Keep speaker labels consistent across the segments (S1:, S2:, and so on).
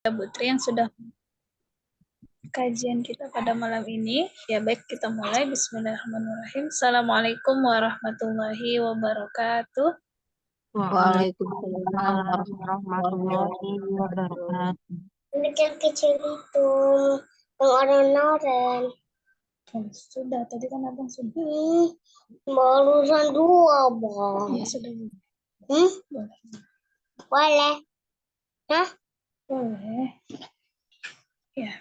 S1: Putri yang sudah kajian kita pada malam ini. Ya baik, kita mulai. Bismillahirrahmanirrahim. Assalamualaikum warahmatullahi wabarakatuh.
S2: Waalaikumsalam warahmatullahi wabarakatuh.
S3: Anak yang kecil itu, yang orang-orang.
S1: Sudah, tadi kan abang sudah.
S3: Barusan dua, Bang.
S1: Ya sudah.
S3: Boleh. Boleh. Hah?
S1: Boleh. Ya.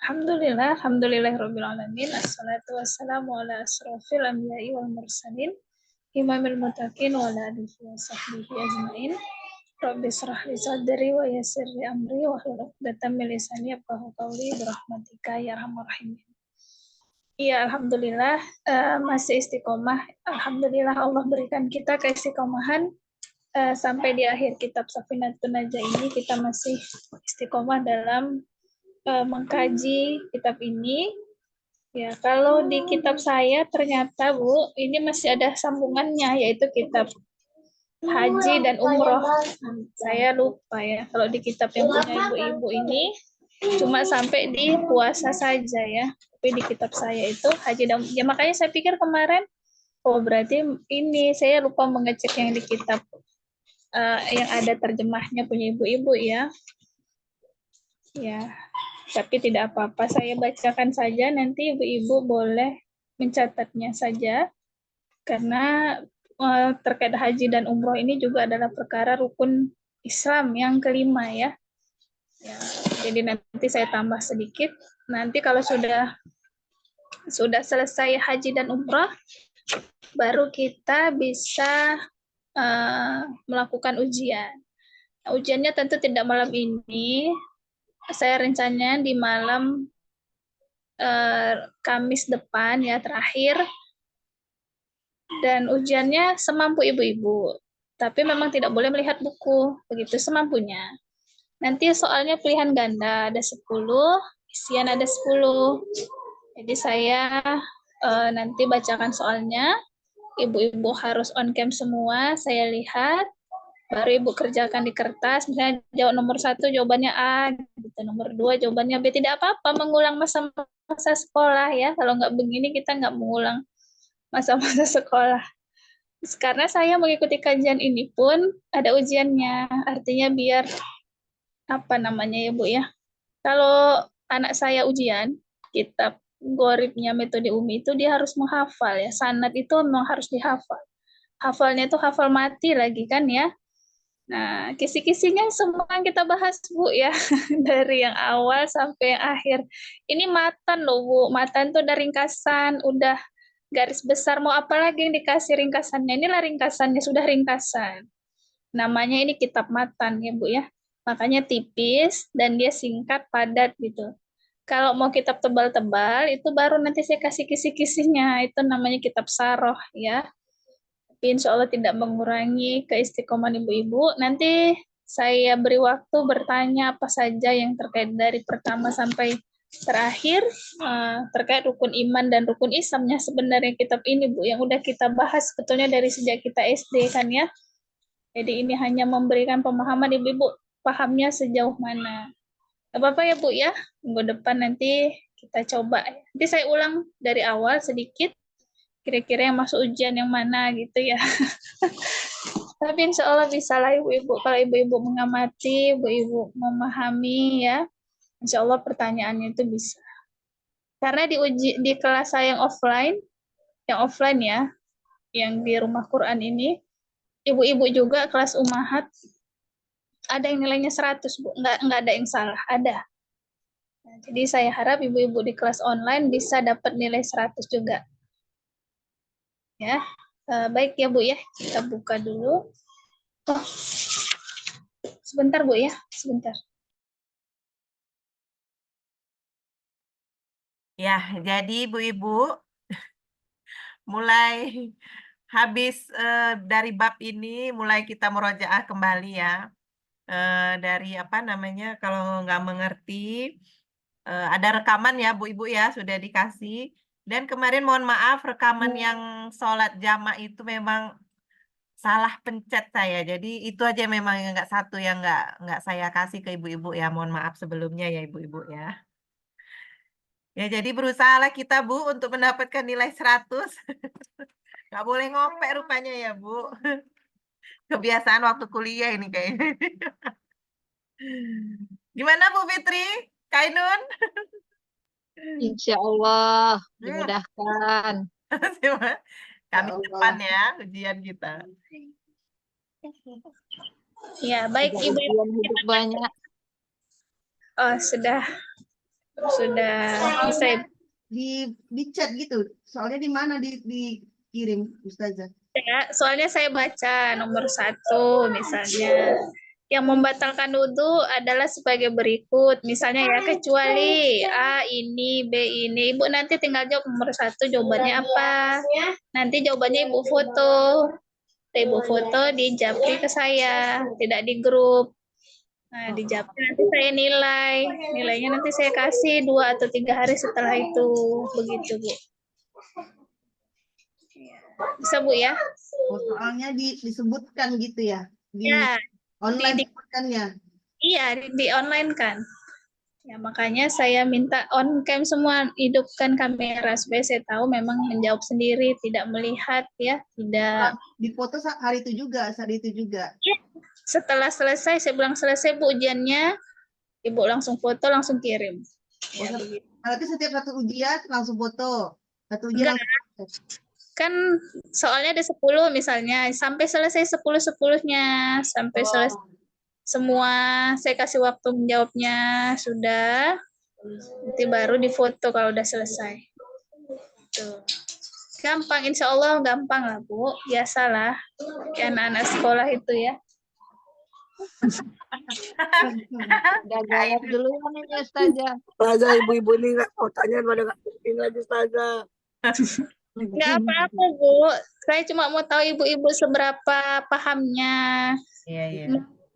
S1: Alhamdulillahirabbil alamin. Assalatu wassalamu ala asrofil anbiya'i wal mursalin. Imamil muttaqin wa ala alihi wa sahbihi ajmain. Rabbi shrah li sadri wa yassir li amri wa hlul 'uqdatam min lisani yafqahu qawli birahmatika ya arhamar rahimin. Iya, alhamdulillah masih istiqomah. Alhamdulillah Allah berikan kita keistiqomahan sampai di akhir kitab Safinatun Najah ini kita masih istiqomah dalam mengkaji kitab ini. Ya, kalau di kitab saya ternyata Bu, ini masih ada sambungannya yaitu kitab haji dan umroh. Saya lupa ya, kalau di kitab yang punya ibu-ibu ini cuma sampai di puasa saja ya. Tapi di kitab saya itu haji dan ya, makanya saya pikir kemarin, oh berarti ini saya lupa mengecek yang di kitab yang ada terjemahnya punya ibu-ibu ya. Ya, tapi tidak apa-apa, saya bacakan saja, nanti ibu-ibu boleh mencatatnya saja, karena terkait haji dan umroh ini juga adalah perkara rukun Islam yang kelima ya. Ya, jadi nanti saya tambah sedikit. Nanti kalau sudah selesai haji dan umroh, baru kita bisa melakukan ujian. Nah, ujiannya tentu tidak malam ini. Saya rencananya di malam Kamis depan ya terakhir. Dan ujiannya semampu ibu-ibu. Tapi memang tidak boleh melihat buku, begitu semampunya. Nanti soalnya pilihan ganda, ada 10, isian ada 10. Jadi saya nanti bacakan soalnya, ibu-ibu harus on cam semua, saya lihat, baru ibu kerjakan di kertas, misalnya jawab nomor 1 jawabannya A, gitu. Nomor 2 jawabannya B, tidak apa-apa mengulang masa-masa sekolah ya, kalau nggak begini kita nggak mengulang masa-masa sekolah. Karena saya mengikuti kajian ini pun ada ujiannya, artinya biar apa namanya ya Bu ya, kalau anak saya ujian, kitab Goribnya metode Umi itu dia harus menghafal ya, sanad itu memang harus dihafal. Hafalnya itu hafal mati lagi kan ya. Nah, kisi-kisinya semua yang kita bahas Bu ya, dari yang awal sampai yang akhir. Ini matan loh Bu, matan tuh udah ringkasan, udah garis besar, mau apa lagi yang dikasih ringkasannya. Inilah ringkasannya, sudah ringkasan. Namanya ini kitab matan ya Bu ya. Makanya tipis dan dia singkat, padat gitu. Kalau mau kitab tebal-tebal, itu baru nanti saya kasih kisi-kisinya. Itu namanya kitab saroh ya. Tapi insya Allah tidak mengurangi keistiqomahan ibu-ibu. Nanti saya beri waktu bertanya apa saja yang terkait dari pertama sampai terakhir terkait rukun iman dan rukun Islamnya sebenarnya kitab ini Bu yang udah kita bahas sebetulnya dari sejak kita SD kan ya. Jadi ini hanya memberikan pemahaman ibu-ibu pahamnya sejauh mana. Gak apa-apa ya Bu ya, minggu depan nanti kita coba. Nanti saya ulang dari awal sedikit, kira-kira yang masuk ujian yang mana gitu ya. Tapi insya Allah bisa lah ibu-ibu, kalau ibu-ibu mengamati, ibu-ibu memahami ya, insya Allah pertanyaannya itu bisa. Karena di kelas saya yang offline ya, yang di rumah Quran ini, ibu-ibu juga kelas umahat, ada yang nilainya 100, Bu. Nggak ada yang salah, ada. Nah, jadi saya harap ibu-ibu di kelas online bisa dapat nilai 100 juga. Ya, baik ya Bu ya, kita buka dulu. Oh, sebentar Bu ya, sebentar.
S2: Ya, jadi ibu-ibu mulai habis dari bab ini, mulai kita murojaah kembali ya. Dari apa namanya, kalau nggak mengerti, ada rekaman ya Bu Ibu ya, sudah dikasih. Dan kemarin mohon maaf, rekaman yang sholat jamaah itu memang salah pencet saya. Jadi itu aja memang yang nggak satu yang nggak saya kasih ke ibu-ibu ya. Mohon maaf sebelumnya ya ibu-ibu ya. Ya jadi berusahalah kita Bu untuk mendapatkan nilai 100. Nggak boleh ngopek rupanya ya Bu. Kebiasaan waktu kuliah ini kayaknya. Gimana Bu Fitri? Kainun?
S4: Insya Allah
S2: Hmm.
S4: dimudahkan.
S2: Kami
S4: Ya
S2: depan
S4: Allah.
S2: ya ujian kita.
S1: Ya, baik
S4: Ada
S1: Ibu.
S4: ujian hidup banyak.
S1: Oh, sudah bisa Ibu.
S5: Di chat gitu. Soalnya di mana dikirim Ustazah?
S1: Ya, soalnya saya baca nomor 1 misalnya. Yang membatalkan wudhu adalah sebagai berikut. Misalnya ya, kecuali A ini, B ini. Ibu nanti tinggal jawab nomor 1 jawabannya apa. Nanti jawabannya Ibu foto. Ibu foto di japri ke saya, tidak di grup. Nah, di japri nanti saya nilai. Nilainya nanti saya kasih 2 atau 3 hari setelah itu. Begitu, Bu. Bisa, Bu ya?
S5: Oh, soalnya disebutkan gitu ya. Di
S1: Ya,
S5: online
S1: di-
S5: sebutkannya.
S1: iya, di online kan. Ya, makanya saya minta on cam semua, hidupkan kamera supaya saya tahu memang menjawab sendiri, tidak melihat ya, tidak.
S5: Di foto saat itu juga.
S1: Setelah selesai, saya bilang selesai Bu ujiannya, Ibu langsung foto, langsung kirim. Ya,
S5: Oh,
S1: begitu.
S5: berarti setiap satu ujian langsung foto. Satu ujian
S1: Enggak,
S5: langsung foto.
S1: kan soalnya ada 10 misalnya, sampai selesai 10-10-nya, sampai selesai semua saya kasih waktu menjawabnya sudah, nanti baru difoto kalau udah selesai. Tuh. Gampang, insya Allah gampang lah Bu, biasalah kayak anak-anak sekolah itu ya.
S4: Udah gawat duluan ini Ustazah.
S6: Ustazah, ibu-ibu ini nggak mau tanya pada nggak penting lagi Ustazah.
S1: Nggak apa-apa Bu, saya cuma mau tahu ibu-ibu seberapa pahamnya.
S2: Iya, iya.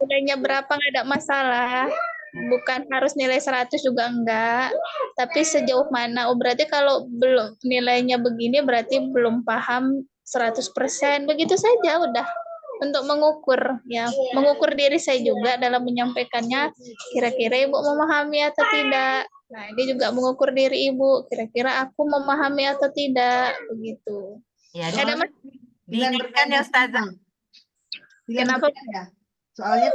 S1: Nilainya berapa nggak ada masalah. Bukan harus nilai 100 juga enggak. Tapi sejauh mana? Oh, berarti kalau belum nilainya begini berarti belum paham 100%. Begitu saja udah. Untuk mengukur ya, mengukur diri saya juga dalam menyampaikannya, kira-kira Ibu memahami atau tidak. Nah, ini juga mengukur diri Ibu, kira-kira aku memahami atau tidak, begitu.
S2: Ya,
S1: Ada mas-
S5: Pilihan
S2: diingatkan
S5: berganda
S2: ya Ustazah.
S5: semua. Pilihan
S1: Kenapa?
S5: berganda. Soalnya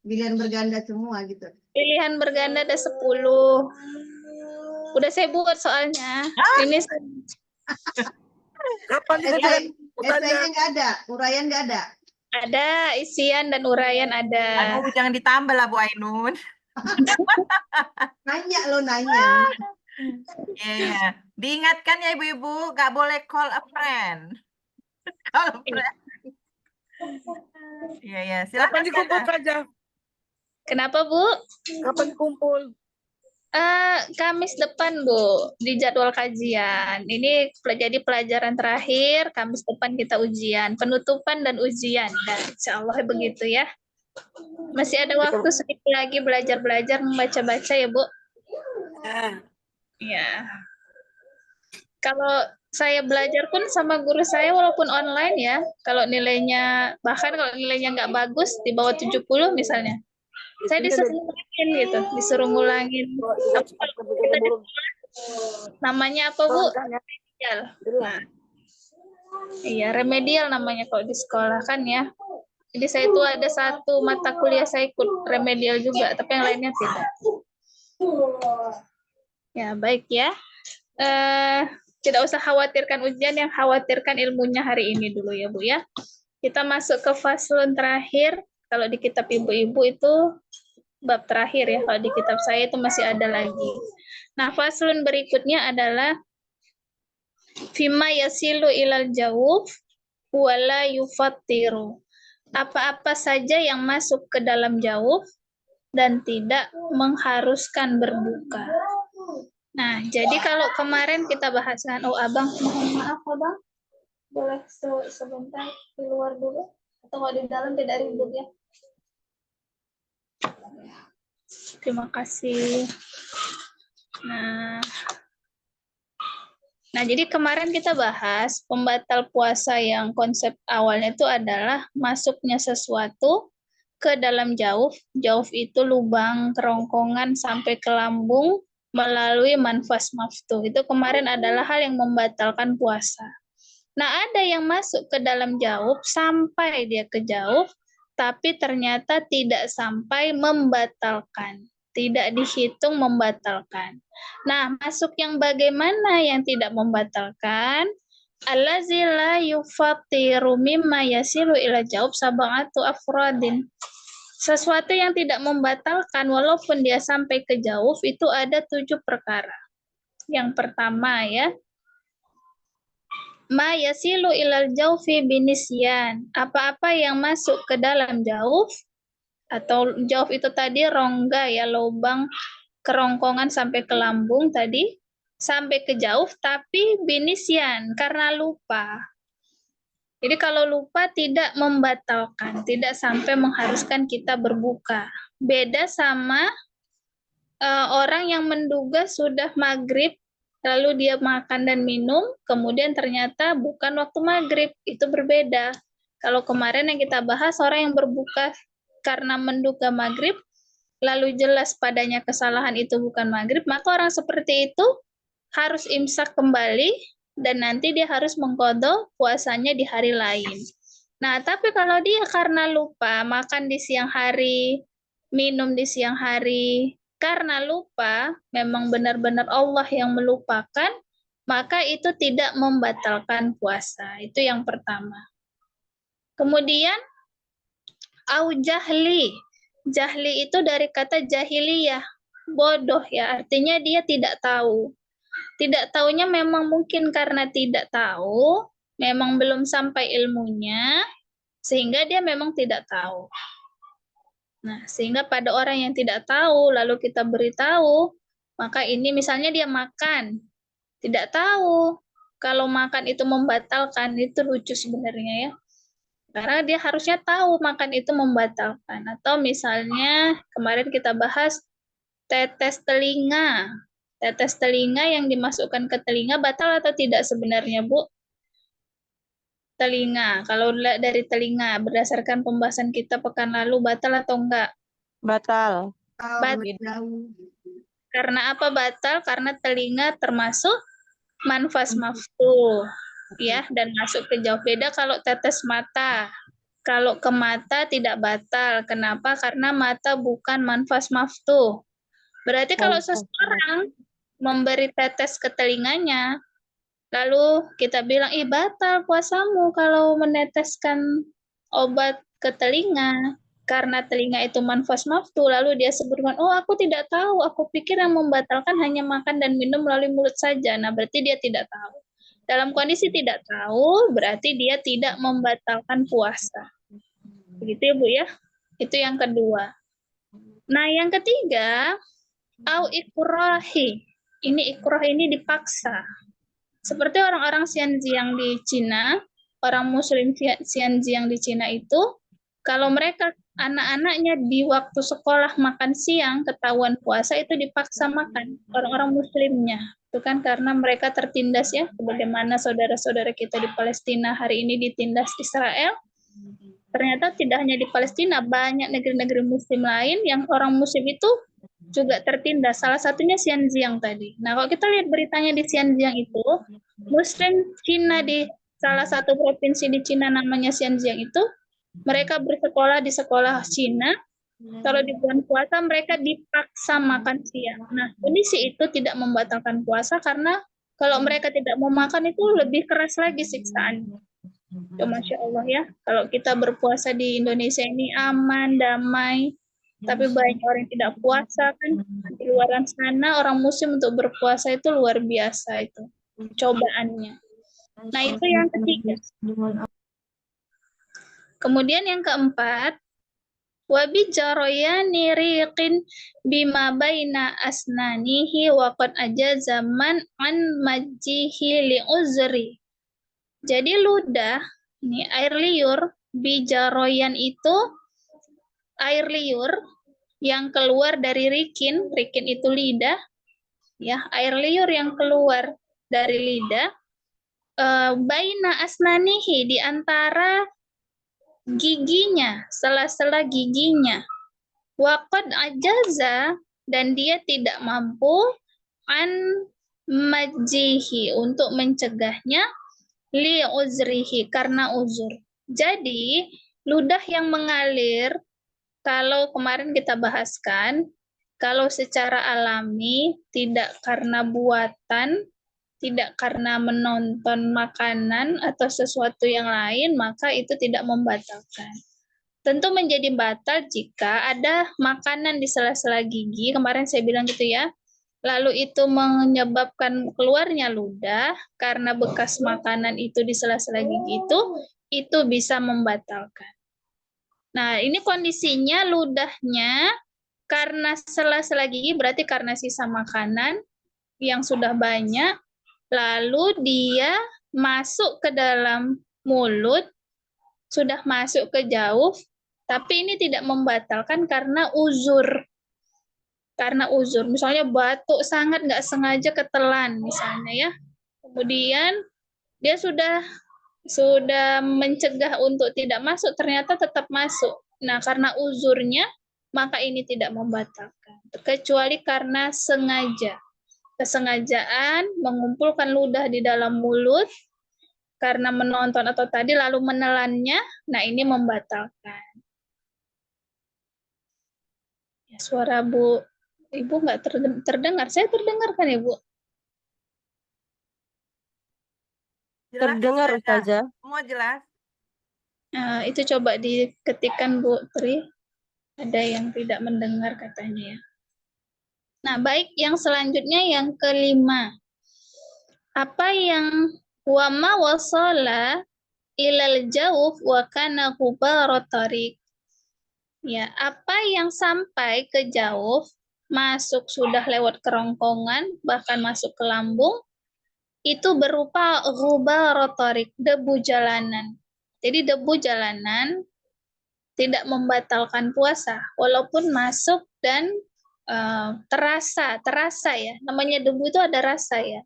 S5: pilihan berganda semua gitu.
S1: Pilihan berganda ada 10. Udah saya buat soalnya. Ini
S6: Kapan dikerjakan Ustazah?
S5: Esainya nggak ada, uraian nggak ada.
S1: ada isian dan uraian ada.
S2: Aduh, jangan ditambah lah Bu Ainun.
S5: Nanya.
S2: Iya, iya. Diingatkan ya ibu-ibu, nggak boleh call a friend. Call a friend. Iya, iya.
S6: Kapan
S2: Silakan
S6: dikumpul
S2: Ustazah.
S6: saja?
S1: Kenapa, Bu?
S6: Kapan dikumpul?
S1: Kamis depan, Bu, di jadwal kajian. Ini jadi pelajaran terakhir, Kamis depan kita ujian, penutupan dan ujian. Dan insya Allah begitu ya. Masih ada waktu sedikit lagi belajar-belajar, membaca-baca ya, Bu. Ya. Kalau saya belajar pun sama guru saya walaupun online ya, kalau nilainya, bahkan kalau nilainya nggak bagus, di bawah 70 misalnya, saya disuruh ngulangin gitu, disuruh ngulangin. Namanya apa, Bu? Remedial. Nah, iya, remedial namanya kalau di sekolah kan ya. Jadi saya itu ada satu mata kuliah saya ikut remedial juga, tapi yang lainnya tidak. Ya, baik ya. Tidak usah khawatirkan ujian, yang khawatirkan ilmunya hari ini dulu ya Bu ya. Kita masuk ke faslun terakhir. Kalau di kitab ibu-ibu itu bab terakhir ya. Kalau di kitab saya itu masih ada lagi. Nah, faslun berikutnya adalah fima yasilu ilal jawuf wala yufattiru. Apa-apa saja yang masuk ke dalam jawuf dan tidak mengharuskan berbuka. Nah, jadi kalau kemarin kita bahas kan, oh Abang, mohon maaf Abang, boleh sebentar keluar dulu, atau kalau di dalam tidak ribut ya. Terima kasih. Nah, Nah, jadi kemarin kita bahas pembatal puasa yang konsep awalnya itu adalah masuknya sesuatu ke dalam jauf. Jauf itu lubang kerongkongan sampai ke lambung melalui manfas maftuh. Itu kemarin adalah hal yang membatalkan puasa. Nah, ada yang masuk ke dalam jauf sampai dia ke jauf, tapi ternyata tidak sampai membatalkan. Tidak dihitung membatalkan. Nah, masuk yang bagaimana yang tidak membatalkan? Allazi la yufattiru mimma yasilu ila jaub sab'atu afradin. Sesuatu yang tidak membatalkan walaupun dia sampai ke jauf itu ada 7 perkara. Yang pertama ya, ma yasilu ilal jaufi binisyan. Apa-apa yang masuk ke dalam jauf, atau jauf itu tadi rongga ya, lubang kerongkongan sampai ke lambung tadi, sampai ke jauf, tapi binisyan, karena lupa. Jadi kalau lupa tidak membatalkan, tidak sampai mengharuskan kita berbuka. Beda sama orang yang menduga sudah maghrib, lalu dia makan dan minum, kemudian ternyata bukan waktu maghrib, itu berbeda. Kalau kemarin yang kita bahas, orang yang berbuka karena menduga maghrib, lalu jelas padanya kesalahan itu bukan maghrib, maka orang seperti itu harus imsak kembali, dan nanti dia harus mengqadha puasanya di hari lain. Nah, tapi kalau dia karena lupa, makan di siang hari, minum di siang hari, karena lupa, memang benar-benar Allah yang melupakan, maka itu tidak membatalkan puasa. Itu yang pertama. Kemudian, au jahli. Jahli itu dari kata jahiliyah, bodoh ya, artinya dia tidak tahu. Tidak tahunya memang mungkin karena tidak tahu, memang belum sampai ilmunya, sehingga dia memang tidak tahu. Nah, sehingga pada orang yang tidak tahu, lalu kita beritahu, maka ini misalnya dia makan, tidak tahu kalau makan itu membatalkan, itu lucu sebenarnya ya. Karena dia harusnya tahu makan itu membatalkan. Atau misalnya kemarin kita bahas tetes telinga. Tetes telinga yang dimasukkan ke telinga batal atau tidak sebenarnya, Bu? Telinga. Kalau dari telinga, berdasarkan pembahasan kita pekan lalu, batal atau enggak?
S7: Batal.
S5: Jauh.
S1: Karena apa batal? Karena telinga termasuk manfas maftuh, ya, dan masuk ke jauh. Beda kalau tetes mata. Kalau ke mata tidak batal. Kenapa? Karena mata bukan manfas maftuh. Berarti kalau seseorang memberi tetes ke telinganya, lalu kita bilang, ih batal puasamu kalau meneteskan obat ke telinga, karena telinga itu manfas maftuh, lalu dia sebutkan, oh aku tidak tahu, aku pikir yang membatalkan hanya makan dan minum melalui mulut saja. Nah, berarti dia tidak tahu. Dalam kondisi tidak tahu, berarti dia tidak membatalkan puasa. Begitu ya, Bu ya? Itu yang kedua. Nah, yang ketiga, au ikrahi. Ini ikrah ini dipaksa. Seperti orang-orang Xinjiang di Cina, orang muslim Xinjiang di Cina itu, kalau mereka anak-anaknya di waktu sekolah makan siang, ketahuan puasa itu dipaksa makan, orang-orang muslimnya. Itu kan karena mereka tertindas ya, bagaimana saudara-saudara kita di Palestina hari ini ditindas Israel. Ternyata tidak hanya di Palestina, banyak negeri-negeri muslim lain yang orang muslim itu juga tertindas. Salah satunya Xinjiang tadi. Nah, kalau kita lihat beritanya di Xinjiang itu, Muslim Cina di salah satu provinsi di Cina namanya Xinjiang itu, mereka bersekolah di sekolah Cina. Kalau di bulan puasa mereka dipaksa makan siang. Nah, kondisi itu tidak membatalkan puasa karena kalau mereka tidak mau makan itu lebih keras lagi siksaannya. Masya Allah ya, kalau kita berpuasa di Indonesia ini aman, damai, tapi banyak orang yang tidak puasa kan. Di luar sana orang muslim untuk berpuasa itu luar biasa itu cobaannya. Nah, itu yang ketiga. Kemudian yang keempat, wabi jaroyani riqin bima baina asnanihi wa qad ajazaman an majjihi li uzri. Jadi ludah, ini air liur, bijaroyan itu air liur yang keluar dari rikin itu lidah, ya, air liur yang keluar dari lidah, baina asnanihi, di antara giginya, sela-sela giginya. Waqad ajaza, dan dia tidak mampu an majihi, untuk mencegahnya, li uzrihi, karena uzur. Jadi ludah yang mengalir, kalau kemarin kita bahaskan, kalau secara alami tidak karena buatan, tidak karena menonton makanan atau sesuatu yang lain, maka itu tidak membatalkan. Tentu menjadi batal jika ada makanan di sela-sela gigi, kemarin saya bilang gitu ya, lalu itu menyebabkan keluarnya ludah karena bekas makanan itu di sela-sela gigi itu bisa membatalkan. Nah, ini kondisinya ludahnya karena sela-sela gigi, berarti karena sisa makanan yang sudah banyak, lalu dia masuk ke dalam mulut, sudah masuk ke jauh, tapi ini tidak membatalkan karena uzur. Karena uzur, misalnya batuk sangat nggak sengaja ketelan misalnya ya. Kemudian dia sudah mencegah untuk tidak masuk, ternyata tetap masuk. Nah, karena uzurnya, maka ini tidak membatalkan. Kecuali karena sengaja. Kesengajaan mengumpulkan ludah di dalam mulut, karena menonton atau tadi lalu menelannya, nah ini membatalkan. Ya, suara Ibu nggak terdengar. Saya terdengar kan, Ibu?
S2: Jelas,
S7: Terdengar, Ustazah.
S2: Semua jelas.
S1: Itu coba diketikkan, Bu Tri. Ada yang tidak mendengar katanya ya. Nah, baik, yang selanjutnya yang kelima. Apa yang wama wasala ilal jawf wa kana ghubarat tariq. Ya, apa yang sampai ke jauh, masuk sudah lewat kerongkongan, bahkan masuk ke lambung, itu berupa ghubarat tariq, debu jalanan. Jadi debu jalanan tidak membatalkan puasa, walaupun masuk dan terasa ya. Namanya debu itu ada rasa ya.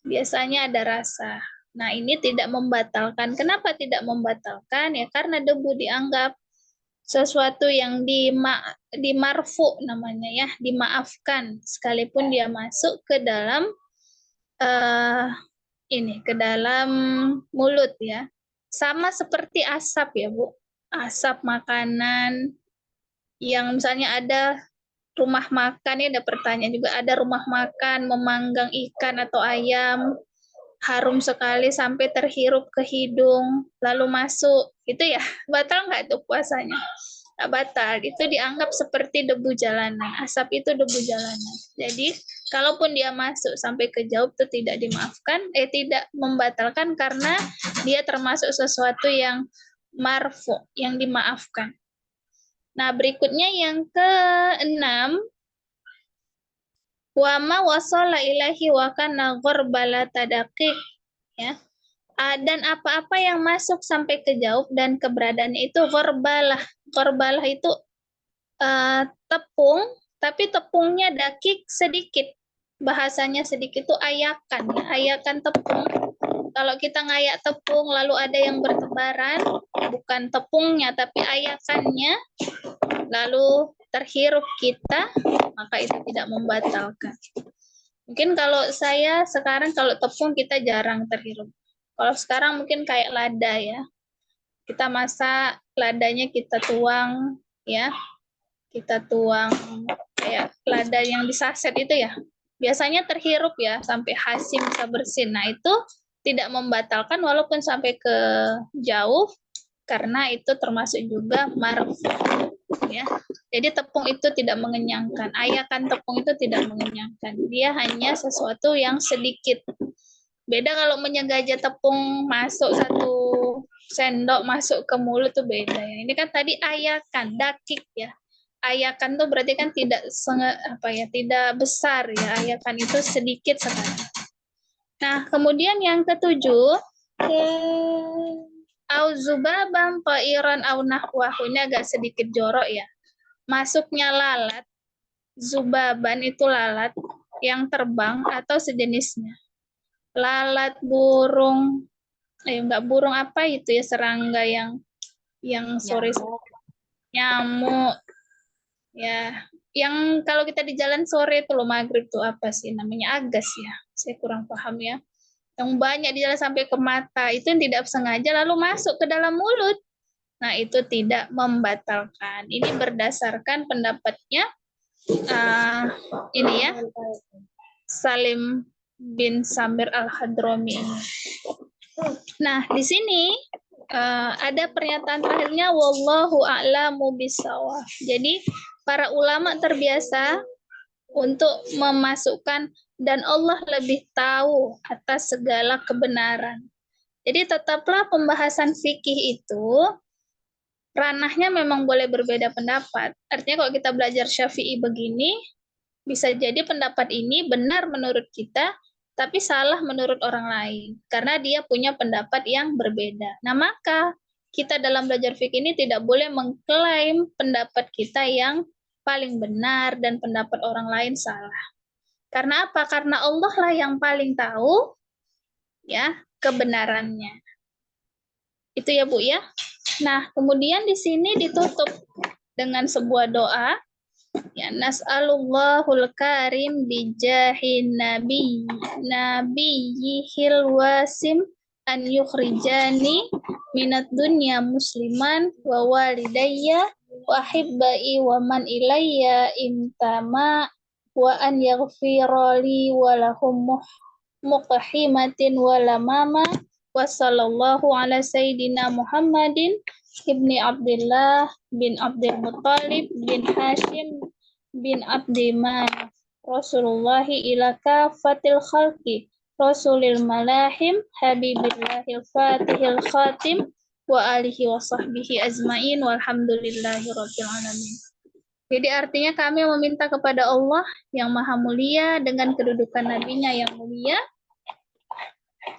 S1: Biasanya ada rasa. Nah, ini tidak membatalkan. Kenapa tidak membatalkan? Ya karena debu dianggap sesuatu yang dimarfu namanya ya, dimaafkan sekalipun dia masuk ke dalam ke dalam mulut ya. Sama seperti asap ya, Bu. Asap makanan yang misalnya ada rumah makan, ya ada pertanyaan juga, ada rumah makan memanggang ikan atau ayam, harum sekali sampai terhirup ke hidung, lalu masuk, itu ya, batal nggak itu puasanya? Nggak batal, itu dianggap seperti debu jalanan, asap itu debu jalanan. Jadi, kalaupun dia masuk sampai ke jauh itu tidak dimaafkan, tidak membatalkan karena dia termasuk sesuatu yang marfu, yang dimaafkan. Nah, berikutnya yang ke-6, wa ma wasala ilahi wa kana gharbala tadaqiq, ya. Dan apa-apa yang masuk sampai ke jauh dan keberadaannya itu ghorbalah. Ghorbalah itu tepung, tapi tepungnya dakik sedikit. Bahasanya sedikit itu ayakan, ya. Ayakan tepung. Kalau kita ngayak tepung lalu ada yang bertebaran, bukan tepungnya tapi ayakannya, lalu terhirup kita, maka itu tidak membatalkan. Mungkin kalau saya sekarang kalau tepung kita jarang terhirup. Kalau sekarang mungkin kayak lada ya. Kita masak, ladanya kita tuang ya. Kita tuang kayak lada yang di saset itu ya. Biasanya terhirup ya sampai hasim bisa bersin. Nah, itu tidak membatalkan walaupun sampai ke jauh karena itu termasuk juga marfu ya. Jadi tepung itu tidak mengenyangkan. Ayakan tepung itu tidak mengenyangkan. Dia hanya sesuatu yang sedikit. Beda kalau menyengaja tepung masuk 1 sendok masuk ke mulut tuh beda ya. Ini kan tadi ayakan, dakik ya. Ayakan tuh berarti kan tidak tidak besar ya. Ayakan itu sedikit sekali. Nah, kemudian yang ke-7, au zubaban ta'iran au nahwahu, ini agak sedikit jorok ya. Masuknya lalat, zubaban itu lalat yang terbang atau sejenisnya. lalat, burung, enggak burung apa itu ya, serangga yang sore
S4: Nyamuk.
S1: nyamuk ya. Yang kalau kita di jalan sore itu loh maghrib tuh apa sih namanya, agas ya. Saya kurang paham ya. Yang banyak di jalan sampai ke mata itu yang tidak sengaja lalu masuk ke dalam mulut. Nah, itu tidak membatalkan. Ini berdasarkan pendapatnya ini ya, Salim bin Samir Al-Hadrami ini. Nah, di sini ada pernyataan terakhirnya wallahu a'lamu bisawab. Jadi para ulama terbiasa untuk memasukkan dan Allah lebih tahu atas segala kebenaran. Jadi tetaplah pembahasan fikih itu ranahnya memang boleh berbeda pendapat. Artinya kalau kita belajar Syafi'i begini, bisa jadi pendapat ini benar menurut kita, tapi salah menurut orang lain. Karena dia punya pendapat yang berbeda. Nah, maka kita dalam belajar fikih ini tidak boleh mengklaim pendapat kita yang paling benar dan pendapat orang lain salah. Karena apa? Karena Allah lah yang paling tahu ya kebenarannya. Itu ya, Bu ya. Nah, kemudian di sini ditutup dengan sebuah doa. Ya, nas'alullahul karim bijahin nabiyihil wasim an yukhrijani minat dunya musliman wa walidayya wa hibbai wa man ilayya imtama wa an yaghfirali wa lahum muqahimatin wa lamama wa sallallahu ala sayyidina Muhammadin ibni Abdullah bin Abdul Muttalib bin Hashim bin Abdi Manaf Rasulullahi ila kafatil khalqi Rasulil malahim Habibillahil fatihil khatim wa alihi wa sahbihi azmain walhamdulillahi rabbil alamin. Jadi artinya kami meminta kepada Allah yang maha mulia dengan kedudukan nabinya yang mulia,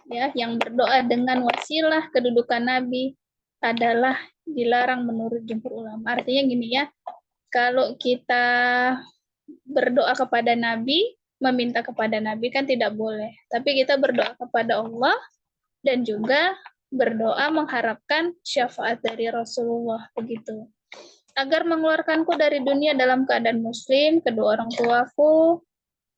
S1: ya, yang berdoa dengan wasilah kedudukan nabi adalah dilarang menurut jumhur ulama. Artinya gini ya, kalau kita berdoa kepada nabi, meminta kepada nabi kan tidak boleh. Tapi kita berdoa kepada Allah dan juga berdoa mengharapkan syafaat dari Rasulullah begitu. Agar mengeluarkanku dari dunia dalam keadaan muslim, kedua orang tuaku,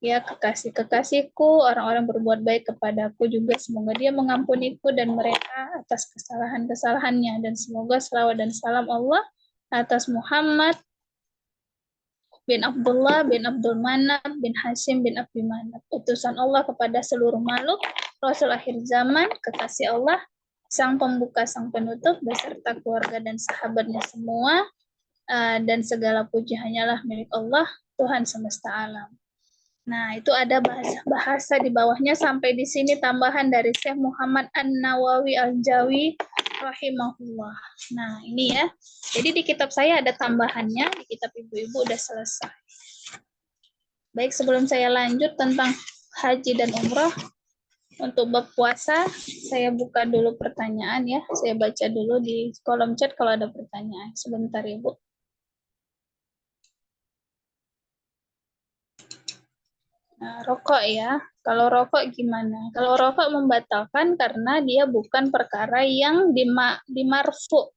S1: ya kekasih-kekasihku, orang-orang berbuat baik kepadaku juga, semoga dia mengampuniku dan mereka atas kesalahan-kesalahannya, dan semoga selawat dan salam Allah atas Muhammad bin Abdullah bin Abdul Manaf bin Hashim bin Abdi Manaf, utusan Allah kepada seluruh makhluk, Rasul akhir zaman, kekasih Allah, sang pembuka, sang penutup, beserta keluarga dan sahabatnya semua, dan segala puji hanyalah milik Allah, Tuhan semesta alam. Nah, itu ada bahasa di bawahnya sampai di sini tambahan dari Syekh Muhammad An-Nawawi Al-Jawi rahimahullah. Nah, ini ya. Jadi di kitab saya ada tambahannya, di kitab ibu-ibu udah selesai. Baik, sebelum saya lanjut tentang haji dan umroh, untuk bab puasa, saya buka dulu pertanyaan ya. Saya baca dulu di kolom chat kalau ada pertanyaan. Sebentar, Ibu. Nah, rokok ya. Kalau rokok gimana? Kalau rokok membatalkan karena dia bukan perkara yang dimarfu.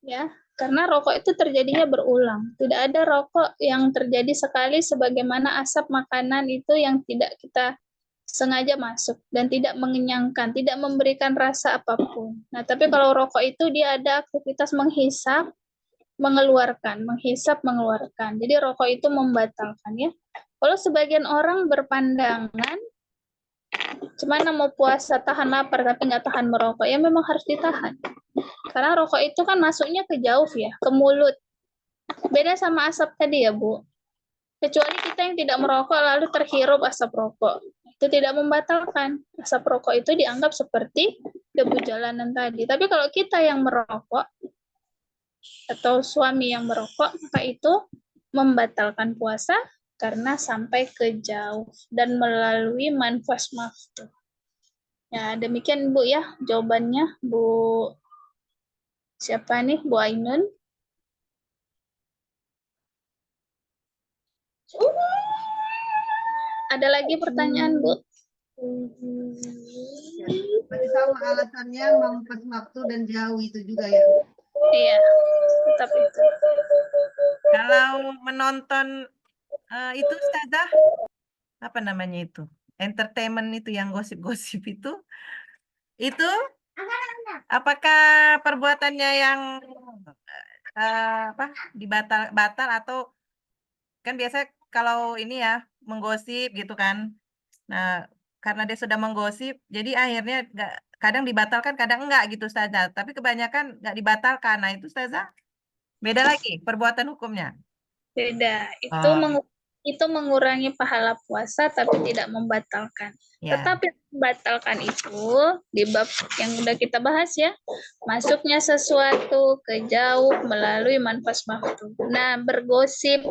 S1: Ya, karena rokok itu terjadinya berulang. Tidak ada rokok yang terjadi sekali sebagaimana asap makanan itu yang tidak kita sengaja masuk dan tidak mengenyangkan, tidak memberikan rasa apapun. Nah, tapi kalau rokok itu dia ada aktivitas menghisap, mengeluarkan, menghisap, mengeluarkan. Jadi rokok itu membatalkan ya. Kalau sebagian orang berpandangan, cuman mau puasa tahan lapar tapi nggak tahan merokok, ya memang harus ditahan. Karena rokok itu kan masuknya ke jauh ya, ke mulut. Beda sama asap tadi ya, Bu. Kecuali kita yang tidak merokok lalu terhirup asap rokok. Itu tidak membatalkan. Asap rokok itu dianggap seperti debu jalanan tadi. Tapi kalau kita yang merokok, atau suami yang merokok, maka itu membatalkan puasa karena sampai ke jauh dan melalui manfas maftuh. Ya, demikian Bu ya jawabannya, Bu. Siapa nih? Bu Ainun. Ada lagi pertanyaan, Bu?
S5: Ya. Berarti sama alasannya memangkas waktu dan jauh itu juga ya.
S1: Iya, tetap itu.
S2: Kalau menonton itu Ustazah, apa namanya itu? Entertainment itu yang gosip-gosip itu apakah perbuatannya yang apa batal atau kan biasanya kalau ini ya menggosip gitu kan. Nah, karena dia sudah menggosip, jadi akhirnya kadang dibatalkan, kadang enggak gitu Ustazah. Tapi kebanyakan enggak dibatalkan. Nah, itu Ustazah beda lagi perbuatan hukumnya.
S1: Beda.
S2: Oh,
S1: Itu mengurangi pahala puasa tapi tidak membatalkan.
S2: ya.
S1: Tetapi membatalkan itu di bab yang udah kita bahas ya, masuknya sesuatu ke jauh melalui manfas waktu. Nah, bergosip,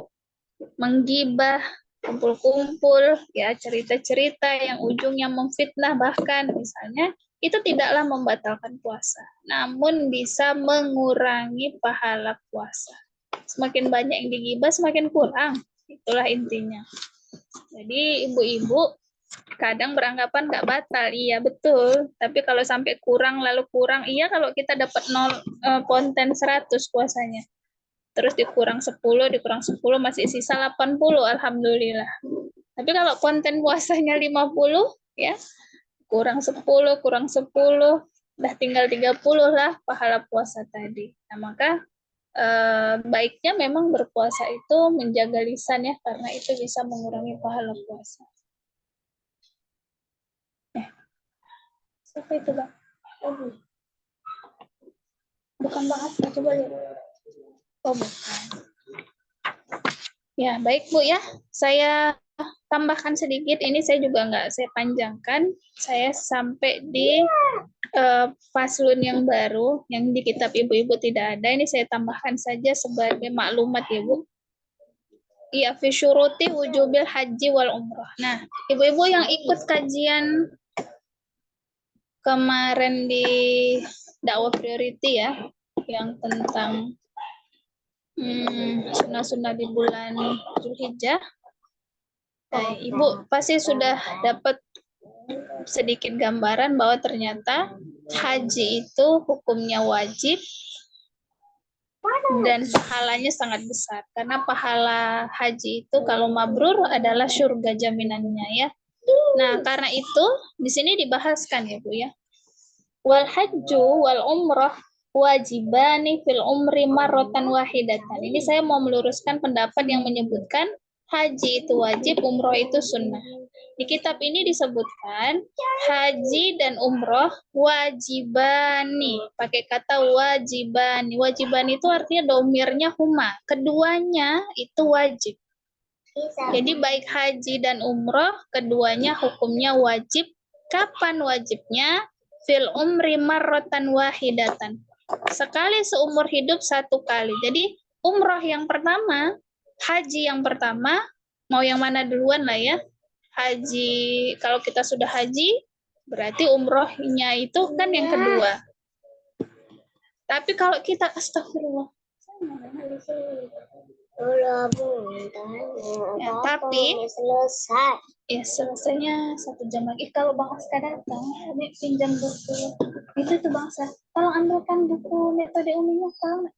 S1: menggibah, kumpul-kumpul, ya cerita-cerita yang ujungnya memfitnah bahkan misalnya, itu tidaklah membatalkan puasa, namun bisa mengurangi pahala puasa. Semakin banyak yang digibah, semakin kurang. Itulah intinya. Jadi ibu-ibu kadang beranggapan nggak batal, iya betul. Tapi kalau sampai kurang lalu kurang, iya kalau kita dapat 0 konten 100 puasanya. Terus dikurang 10 masih sisa 80, alhamdulillah. Tapi kalau konten puasanya 50, ya kurang 10, udah tinggal 30 lah pahala puasa tadi. Nah, maka baiknya memang berpuasa itu menjaga lisan ya, karena itu bisa mengurangi pahala puasa. Siapa itu Bang? Oh, bukan Bang Asta, coba lihat. Oh bukan. Ya baik Bu ya, saya tambahkan sedikit, ini saya juga nggak saya panjangkan, saya sampai di faslun yang baru, yang di kitab ibu-ibu tidak ada, ini saya tambahkan saja sebagai maklumat ya Bu. Iya, fi syuruti wujubil haji wal umrah. Nah, ibu-ibu yang ikut kajian kemarin di dakwah priority ya, yang tentang sunnah-sunnah di bulan Zulhijjah. Nah, Ibu pasti sudah dapat sedikit gambaran bahwa ternyata haji itu hukumnya wajib dan pahalanya sangat besar. Karena pahala haji itu kalau mabrur adalah surga jaminannya ya. Nah, karena itu di sini dibahaskan ya Bu ya. Wal hajju wal umrah wajibani fil umri marratan wahidatan. Ini saya mau meluruskan pendapat yang menyebutkan haji itu wajib, umroh itu sunnah. Di kitab ini disebutkan haji dan umroh wajibani, pakai kata wajibani. Wajibani itu artinya domirnya huma, keduanya itu wajib. Jadi baik haji dan umroh, keduanya hukumnya wajib. Kapan wajibnya? Fil umri marratan wahidatan. Sekali seumur hidup satu kali. Jadi umroh yang pertama, haji yang pertama, mau yang mana duluan lah ya. Haji, kalau kita sudah haji, berarti umrohnya itu kan yang kedua. Tapi kalau kita, astagfirullah. Ya, tapi selesai. Ya selesainya 1 jam lagi. Kalau Bang Aska datang, ini pinjam buku. Itu tuh Bang Aska. Tolong ambilkan buku metode umumnya, tolong.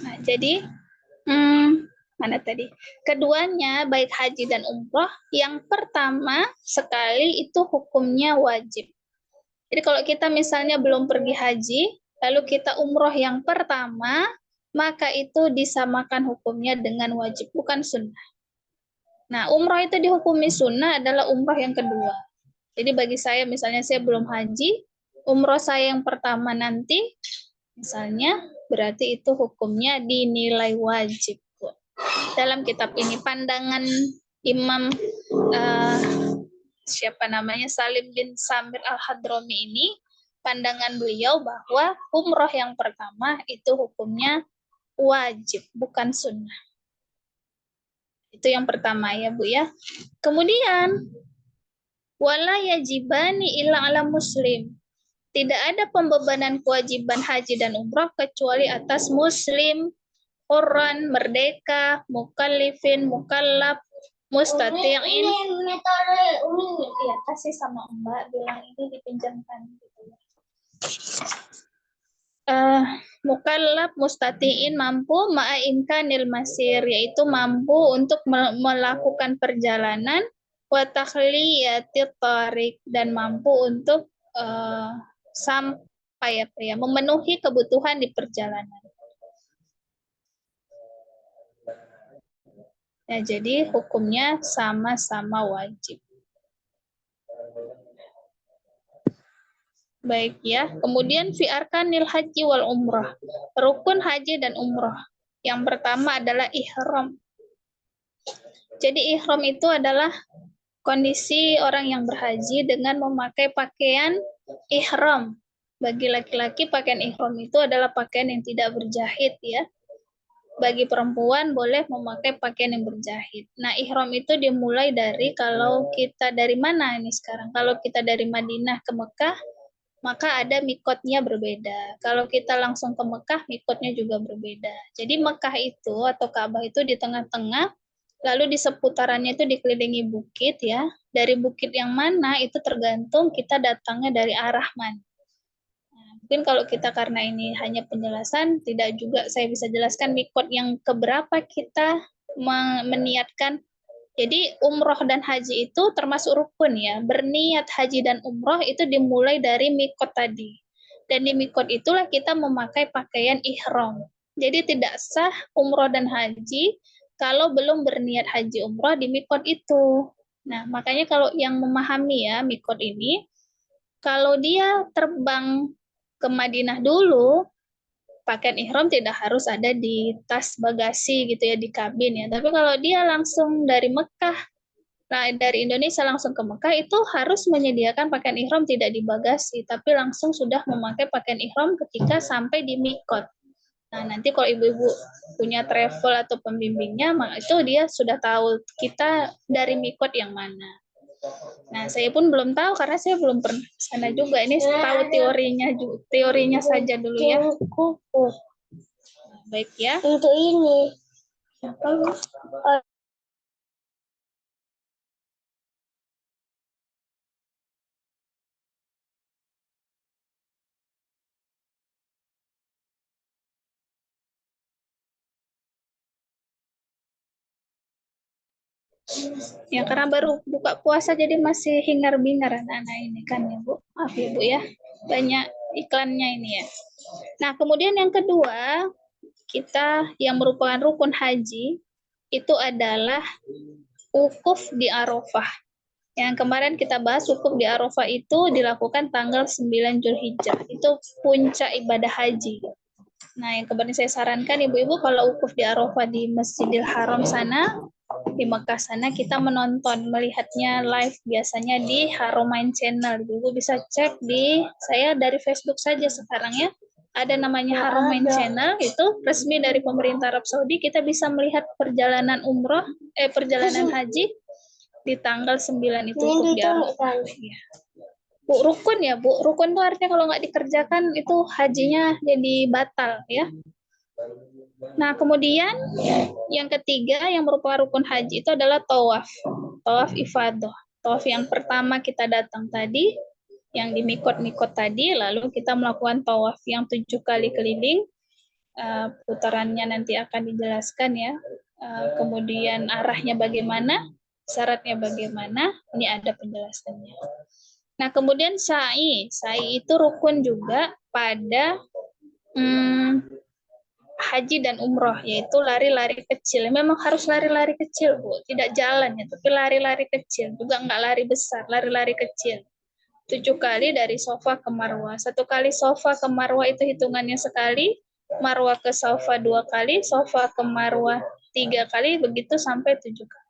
S1: Nah, jadi mana tadi? Keduanya baik haji dan umroh, yang pertama sekali itu hukumnya wajib. Jadi kalau kita misalnya belum pergi haji, lalu kita umroh yang pertama, maka itu disamakan hukumnya dengan wajib, bukan sunnah. Nah, umroh itu dihukumi sunnah adalah umroh yang kedua. Jadi bagi saya, misalnya saya belum haji, umroh saya yang pertama nanti, misalnya, berarti itu hukumnya dinilai wajib. Dalam kitab ini, pandangan Imam siapa namanya Salim bin Samir Al-Hadrami ini, pandangan beliau bahwa umroh yang pertama itu hukumnya wajib, bukan sunnah. Itu yang pertama ya Bu ya. Kemudian, wala yajibani illa ala muslim. Tidak ada pembebanan kewajiban haji dan umroh kecuali atas muslim. hurran, merdeka, mukallifin, mukallaf, mustati'in. Iya, kasih sama Mbak, bilang ini dipinjamkan. Mukallaf, mustatiin, mampu, ma'imkanil masir, yaitu mampu untuk melakukan perjalanan, wa takhliyatit tariq, dan mampu untuk sampai memenuhi kebutuhan di perjalanan. Nah, jadi hukumnya sama-sama wajib. Baik ya. Kemudian fi arkanil haji wal umrah. Rukun haji dan umrah. Yang pertama adalah ihram. Jadi ihram itu adalah kondisi orang yang berhaji dengan memakai pakaian ihram. Bagi laki-laki pakaian ihram itu adalah pakaian yang tidak berjahit ya. Bagi perempuan boleh memakai pakaian yang berjahit. Nah, ihram itu dimulai dari kalau kita dari mana ini sekarang? Kalau kita dari Madinah ke Mekah, maka ada mikotnya berbeda. Kalau kita langsung ke Mekah, mikotnya juga berbeda. Jadi Mekah itu atau Ka'bah itu di tengah-tengah, lalu di seputarannya itu dikelilingi bukit ya. Dari bukit yang mana itu tergantung kita datangnya dari arah mana. Nah, mungkin kalau kita karena ini hanya penjelasan, tidak juga saya bisa jelaskan mikot yang keberapa kita meniatkan. Jadi umroh dan haji itu termasuk rukun ya. Berniat haji dan umroh itu dimulai dari mikot tadi. Dan di mikot itulah kita memakai pakaian ihram. Jadi tidak sah umroh dan haji kalau belum berniat haji umroh di mikot itu. Nah, makanya kalau yang memahami ya mikot ini, kalau dia terbang ke Madinah dulu, pakaian ihram tidak harus ada di tas bagasi gitu ya, di kabin ya. Tapi kalau dia langsung dari Mekah, nah dari Indonesia langsung ke Mekah, itu harus menyediakan pakaian ihram tidak di bagasi, tapi langsung sudah memakai pakaian ihram ketika sampai di mikot. Nah, nanti kalau ibu-ibu punya travel atau pembimbingnya, maka itu dia sudah tahu kita dari mikot yang mana. Nah, saya pun belum tahu karena saya belum pernah ke sana juga. Ini tahu teorinya saja dulu ya. Baik ya.
S3: Untuk ini.
S1: Ya karena baru buka puasa jadi masih hingar-bingar anak-anak ini kan ya Bu. Maaf ya Bu ya. Banyak iklannya ini ya. Nah, kemudian yang kedua, kita yang merupakan rukun haji itu adalah wukuf di Arafah. Yang kemarin kita bahas wukuf di Arafah itu dilakukan tanggal 9 Zulhijjah. Itu puncak ibadah haji. Nah, yang kemarin saya sarankan ibu-ibu kalau wukuf di Arafah di Masjidil Haram sana, di Mekah sana, kita melihatnya live biasanya di Haramain Channel. Ibu bisa cek di saya dari Facebook saja sekarang ya. Ada namanya Haramain Channel, itu resmi dari pemerintah Arab Saudi. Kita bisa melihat perjalanan perjalanan haji di tanggal 9 itu wukuf di Arafah. Ya. Bu, rukun ya Bu. Rukun itu artinya kalau nggak dikerjakan itu hajinya jadi batal ya. Nah, kemudian yang ketiga yang merupakan rukun haji itu adalah tawaf. Tawaf ifadah. Tawaf yang pertama kita datang tadi, yang di mikot-mikot tadi, lalu kita melakukan tawaf yang 7 kali keliling. Putarannya nanti akan dijelaskan ya. Kemudian arahnya bagaimana, syaratnya bagaimana, ini ada penjelasannya. Nah, kemudian sa'i. Sa'i itu rukun juga pada haji dan umroh, yaitu lari-lari kecil. Memang harus lari-lari kecil, Bu. Tidak jalan ya, tapi lari-lari kecil. Juga nggak lari besar, lari-lari kecil. 7 kali dari Safa ke Marwah. 1 kali Safa ke Marwah itu hitungannya sekali, Marwah ke Safa 2 kali, Safa ke Marwah 3 kali, begitu sampai 7 kali.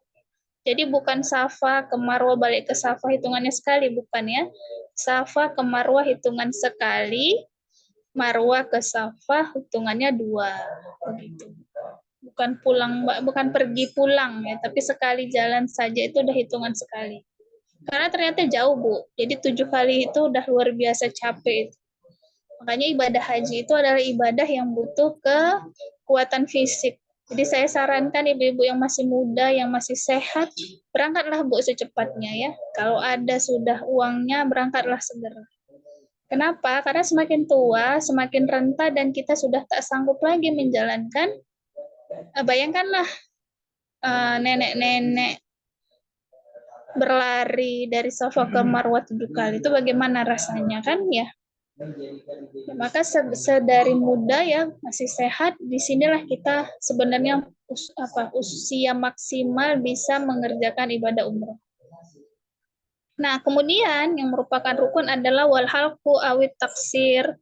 S1: Jadi bukan Safa ke Marwah balik ke Safa hitungannya sekali, bukan ya. Safa ke Marwah hitungan sekali, Marwah ke Safa hitungannya 2. Begitu. Bukan pergi pulang ya, tapi sekali jalan saja itu udah hitungan sekali. Karena ternyata jauh, Bu. Jadi 7 kali itu udah luar biasa capek itu. Makanya ibadah haji itu adalah ibadah yang butuh kekuatan fisik. Jadi saya sarankan ibu-ibu yang masih muda, yang masih sehat, berangkatlah Bu secepatnya ya. Kalau ada sudah uangnya, berangkatlah segera. Kenapa? Karena semakin tua, semakin renta dan kita sudah tak sanggup lagi menjalankan. Bayangkanlah nenek-nenek berlari dari Safa ke Marwah 7 kali, itu bagaimana rasanya kan ya? Maka sedari muda ya masih sehat, disinilah kita sebenarnya usia maksimal bisa mengerjakan ibadah umroh. Nah, kemudian yang merupakan rukun adalah wal halqu awit taksir,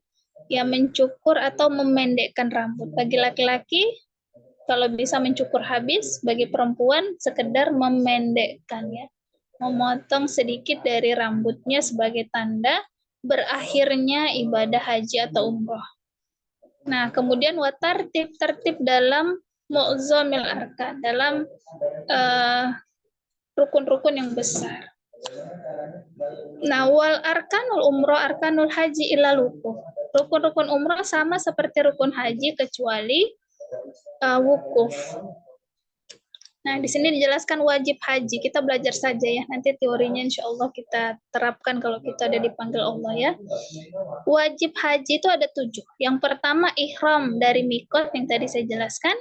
S1: yang mencukur atau memendekkan rambut. Bagi laki-laki kalau bisa mencukur habis, bagi perempuan sekedar memendekkan ya. Memotong sedikit dari rambutnya sebagai tanda berakhirnya ibadah haji atau umroh. Nah, kemudian tertib dalam mu'zamil arkan, dalam rukun-rukun yang besar. Nah, wal arkanul umroh arkanul haji illa wukuf. Rukun-rukun umroh sama seperti rukun haji kecuali wukuf. Nah, di sini dijelaskan wajib haji. Kita belajar saja ya. Nanti teorinya insya Allah kita terapkan kalau kita ada dipanggil Allah ya. Wajib haji itu ada 7. Yang pertama ihram dari mikot yang tadi saya jelaskan.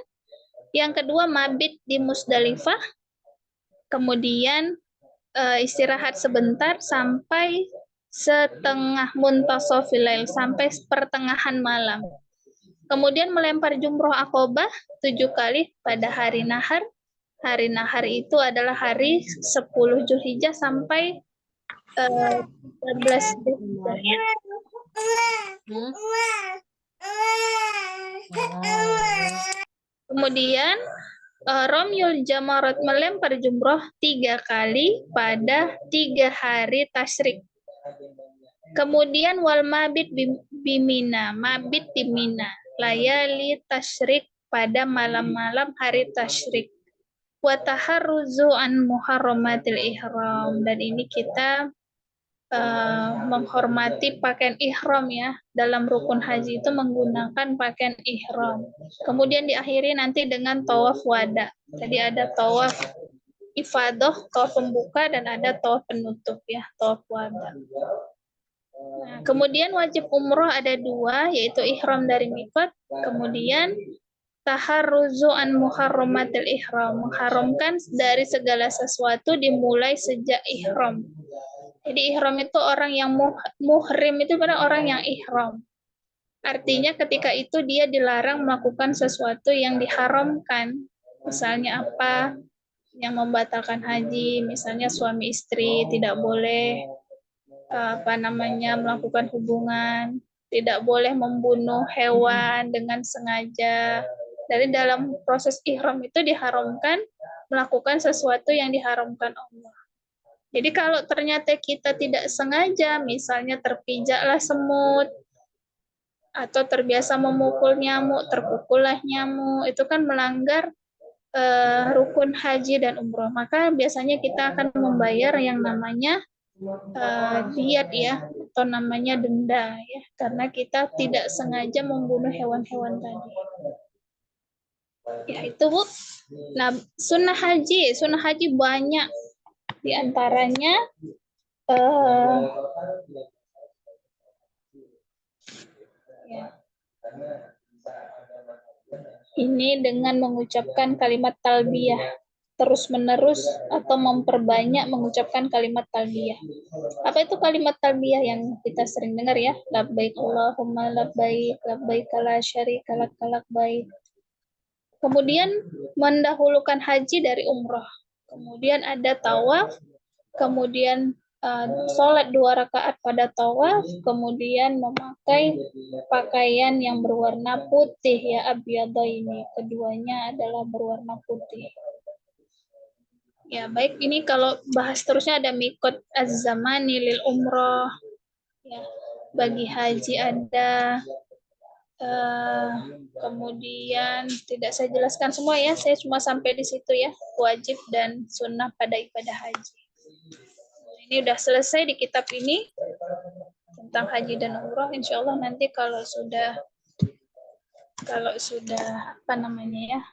S1: Yang kedua mabit di Musdalifah. Kemudian istirahat sebentar sampai setengah muntasofil lail, sampai pertengahan malam. Kemudian melempar jumroh Aqobah 7 kali pada hari nahar. Hari nahar itu adalah hari 10 Zulhijjah sampai 13 Zulhijjah. Kemudian Romyul Jamarat melempar jumroh 3 kali pada 3 hari tasyrik. Kemudian wal mabit bimina, mabit di Mina, layali tasyrik pada malam-malam hari tasyrik. Wa taharruzu an muharramatil ihram, dan ini kita menghormati pakaian ihram ya. Dalam rukun haji itu menggunakan pakaian ihram. Kemudian diakhiri nanti dengan tawaf wada. Tadi ada tawaf ifadah, tawaf pembuka, dan ada tawaf penutup ya, tawaf wada. Nah, kemudian wajib umroh ada 2, yaitu ihram dari mikot, kemudian taharruzu an muharramatil ihram, mengharamkan dari segala sesuatu dimulai sejak ihram. Jadi ihram itu orang yang muhrim itu benar orang yang ihram. Artinya ketika itu dia dilarang melakukan sesuatu yang diharamkan. Misalnya apa? Yang membatalkan haji, misalnya suami istri tidak boleh melakukan hubungan, tidak boleh membunuh hewan dengan sengaja. Dari dalam proses ihram itu diharamkan melakukan sesuatu yang diharamkan Allah. Jadi kalau ternyata kita tidak sengaja, misalnya terpijaklah semut, atau terbiasa memukul nyamuk, terpukullah nyamuk, itu kan melanggar rukun haji dan umroh. Maka biasanya kita akan membayar yang namanya diat ya, atau namanya denda ya, karena kita tidak sengaja membunuh hewan-hewan tadi. Ya itu Bu. Nah, sunnah haji banyak, di antaranya ini dengan mengucapkan kalimat talbiyah terus-menerus atau memperbanyak mengucapkan kalimat talbiyah. Apa itu kalimat talbiyah yang kita sering dengar ya? Labbaik Allahumma labbaik, labbaik la syarika lak labbaik. Kemudian mendahulukan haji dari umroh. Kemudian ada tawaf, kemudian sholat 2 rakaat pada tawaf, kemudian memakai pakaian yang berwarna putih ya, abyadha ini. Keduanya adalah berwarna putih. Ya, baik, ini kalau bahas terusnya ada mikot az-zamani lil umroh. Ya, bagi haji ada kemudian tidak saya jelaskan semua ya, saya cuma sampai di situ ya, wajib dan sunnah pada ibadah haji. Ini udah selesai di kitab ini tentang haji dan umroh. Insya Allah nanti kalau sudah Kalau sudah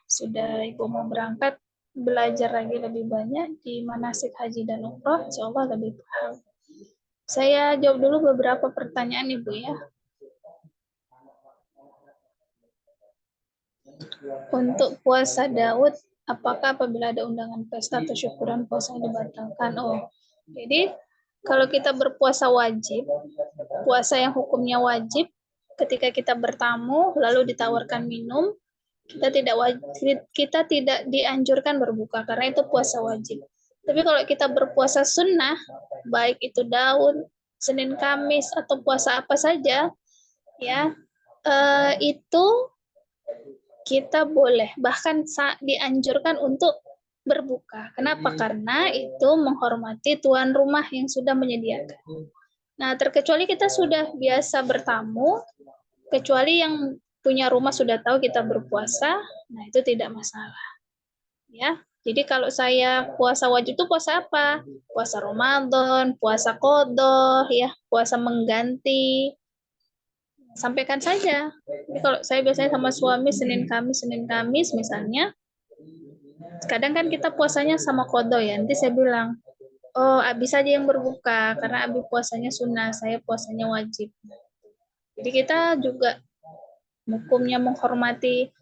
S1: sudah Ibu mau berangkat, belajar lagi lebih banyak di manasik haji dan umroh, insya Allah lebih paham. Saya jawab dulu beberapa pertanyaan Ibu ya. Untuk puasa Daud, apakah apabila ada undangan pesta atau syukuran puasa dibatalkan? Oh, jadi kalau kita berpuasa wajib, puasa yang hukumnya wajib, ketika kita bertamu lalu ditawarkan minum, kita tidak dianjurkan berbuka karena itu puasa wajib. Tapi kalau kita berpuasa sunnah, baik itu Daud, Senin Kamis atau puasa apa saja, ya itu kita boleh, bahkan dianjurkan untuk berbuka. Kenapa? Karena itu menghormati tuan rumah yang sudah menyediakan. Nah, terkecuali kita sudah biasa bertamu, kecuali yang punya rumah sudah tahu kita berpuasa, nah itu tidak masalah. Ya. Jadi kalau saya puasa wajib itu puasa apa? Puasa Ramadan, puasa qadha, ya, puasa mengganti. Sampaikan saja. Jadi kalau saya biasanya sama suami Senin Kamis misalnya, kadang kan kita puasanya sama qadha ya. Nanti saya bilang, oh Abi saja yang berbuka karena Abi puasanya sunnah, saya puasanya wajib. Jadi kita juga hukumnya menghormati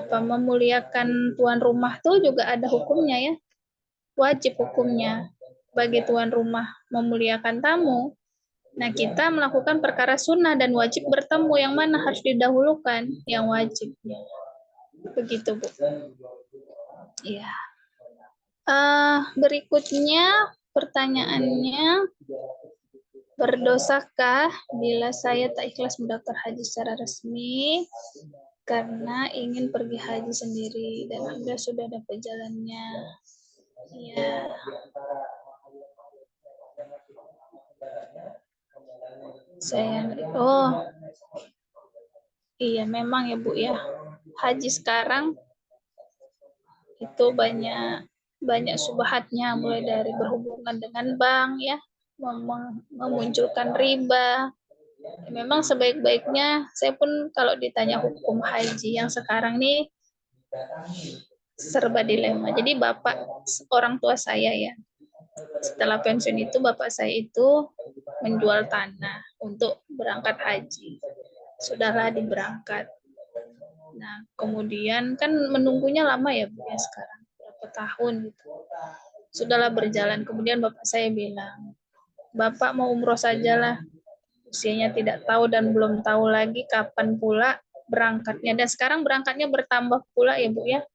S1: memuliakan tuan rumah tuh juga ada hukumnya ya. Wajib hukumnya bagi tuan rumah memuliakan tamu. Nah, kita melakukan perkara sunnah dan wajib bertemu, yang mana harus didahulukan? Yang wajibnya. Begitu, Bu. Ya. Berikutnya pertanyaannya, berdosakah bila saya tak ikhlas mendaftar haji secara resmi karena ingin pergi haji sendiri dan alhamdulillah sudah dapat jalannya? Ya. Iya memang ya Bu ya. Haji sekarang itu banyak subhatnya, mulai dari berhubungan dengan bank ya, memunculkan riba. Memang sebaik-baiknya, saya pun kalau ditanya hukum haji yang sekarang nih serba dilema. Jadi orang tua saya ya, setelah pensiun itu bapak saya itu menjual tanah untuk berangkat haji. Sudahlah diberangkat. Nah, kemudian kan menunggunya lama ya Bu ya sekarang, berapa tahun gitu. Sudahlah berjalan, kemudian bapak saya bilang, Bapak mau umroh sajalah. Usianya tidak tahu dan belum tahu lagi kapan pula berangkatnya. Dan sekarang berangkatnya bertambah pula ya Bu ya.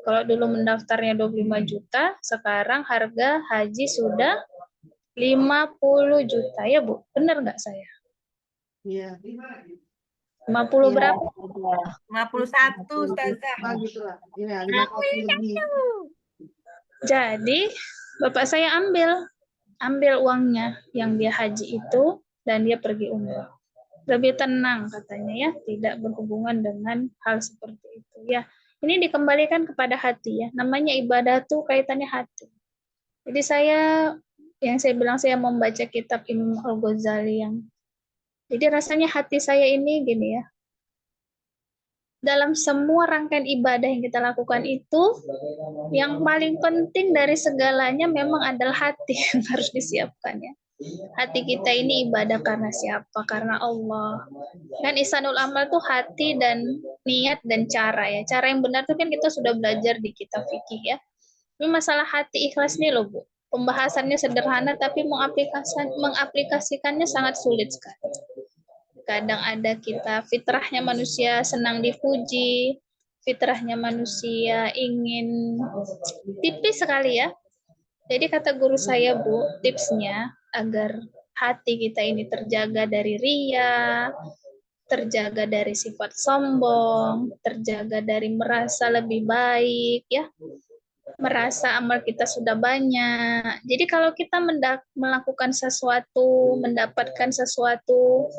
S1: Kalau dulu mendaftarnya 25 juta, sekarang harga haji sudah 50 juta ya Bu. Benar nggak saya?
S5: Iya.
S1: 50 berapa?
S2: 51, Ustazah.
S5: Gitu lah. Iya, 50 lebih.
S1: Jadi bapak saya ambil uangnya yang dia haji itu dan dia pergi umroh. Lebih tenang katanya ya, tidak berhubungan dengan hal seperti itu ya. Ini dikembalikan kepada hati ya. Namanya ibadah tuh kaitannya hati. Jadi yang saya bilang saya membaca kitab Imam Al-Ghazali jadi rasanya hati saya ini gini ya. Dalam semua rangkaian ibadah yang kita lakukan itu, yang paling penting dari segalanya memang adalah hati yang harus disiapkan ya. Hati kita ini ibadah karena siapa? Karena Allah. Kan ihsanul amal tuh hati dan niat dan cara ya. Cara yang benar tuh kan kita sudah belajar di kitab fikih ya. Ini masalah hati ikhlas nih loh Bu. Pembahasannya sederhana tapi mengaplikasikannya sangat sulit sekali. Kadang ada kita fitrahnya manusia senang dipuji, fitrahnya manusia ingin tipis sekali ya. Jadi kata guru saya Bu, tipsnya agar hati kita ini terjaga dari riya, terjaga dari sifat sombong, terjaga dari merasa lebih baik ya. Merasa amal kita sudah banyak. Jadi kalau kita melakukan sesuatu, mendapatkan sesuatu,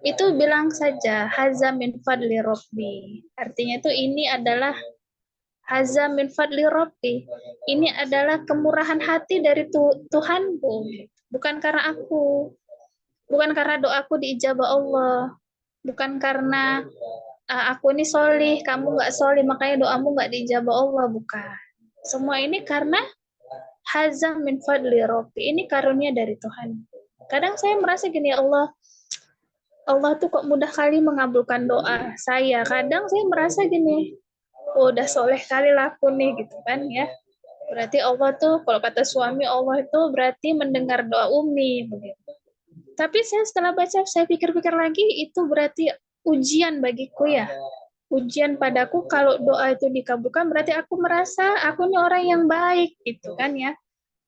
S1: itu bilang saja haza min fadli rabbi. Artinya itu ini adalah haza min fadli rabbi. Ini adalah kemurahan hati dari Tuhanku. Bukan karena aku. Bukan karena doaku diijabah Allah. Bukan karena aku ini solih, kamu nggak solih, makanya doamu nggak diijabah Allah, bukan. Semua ini karena hazam min fadli Rabbi, ini karunia dari Tuhan. Kadang saya merasa gini, ya Allah tuh kok mudah kali mengabulkan doa saya. Kadang saya merasa gini, udah soleh kali lah aku nih, gitu kan ya. Berarti Allah tuh, kalau kata suami, Allah itu berarti mendengar doa Umi, begitu. Tapi saya setelah baca, saya pikir-pikir lagi, itu berarti ujian bagiku ya. Ujian padaku, kalau doa itu dikabulkan, berarti aku merasa aku ini orang yang baik, gitu kan ya.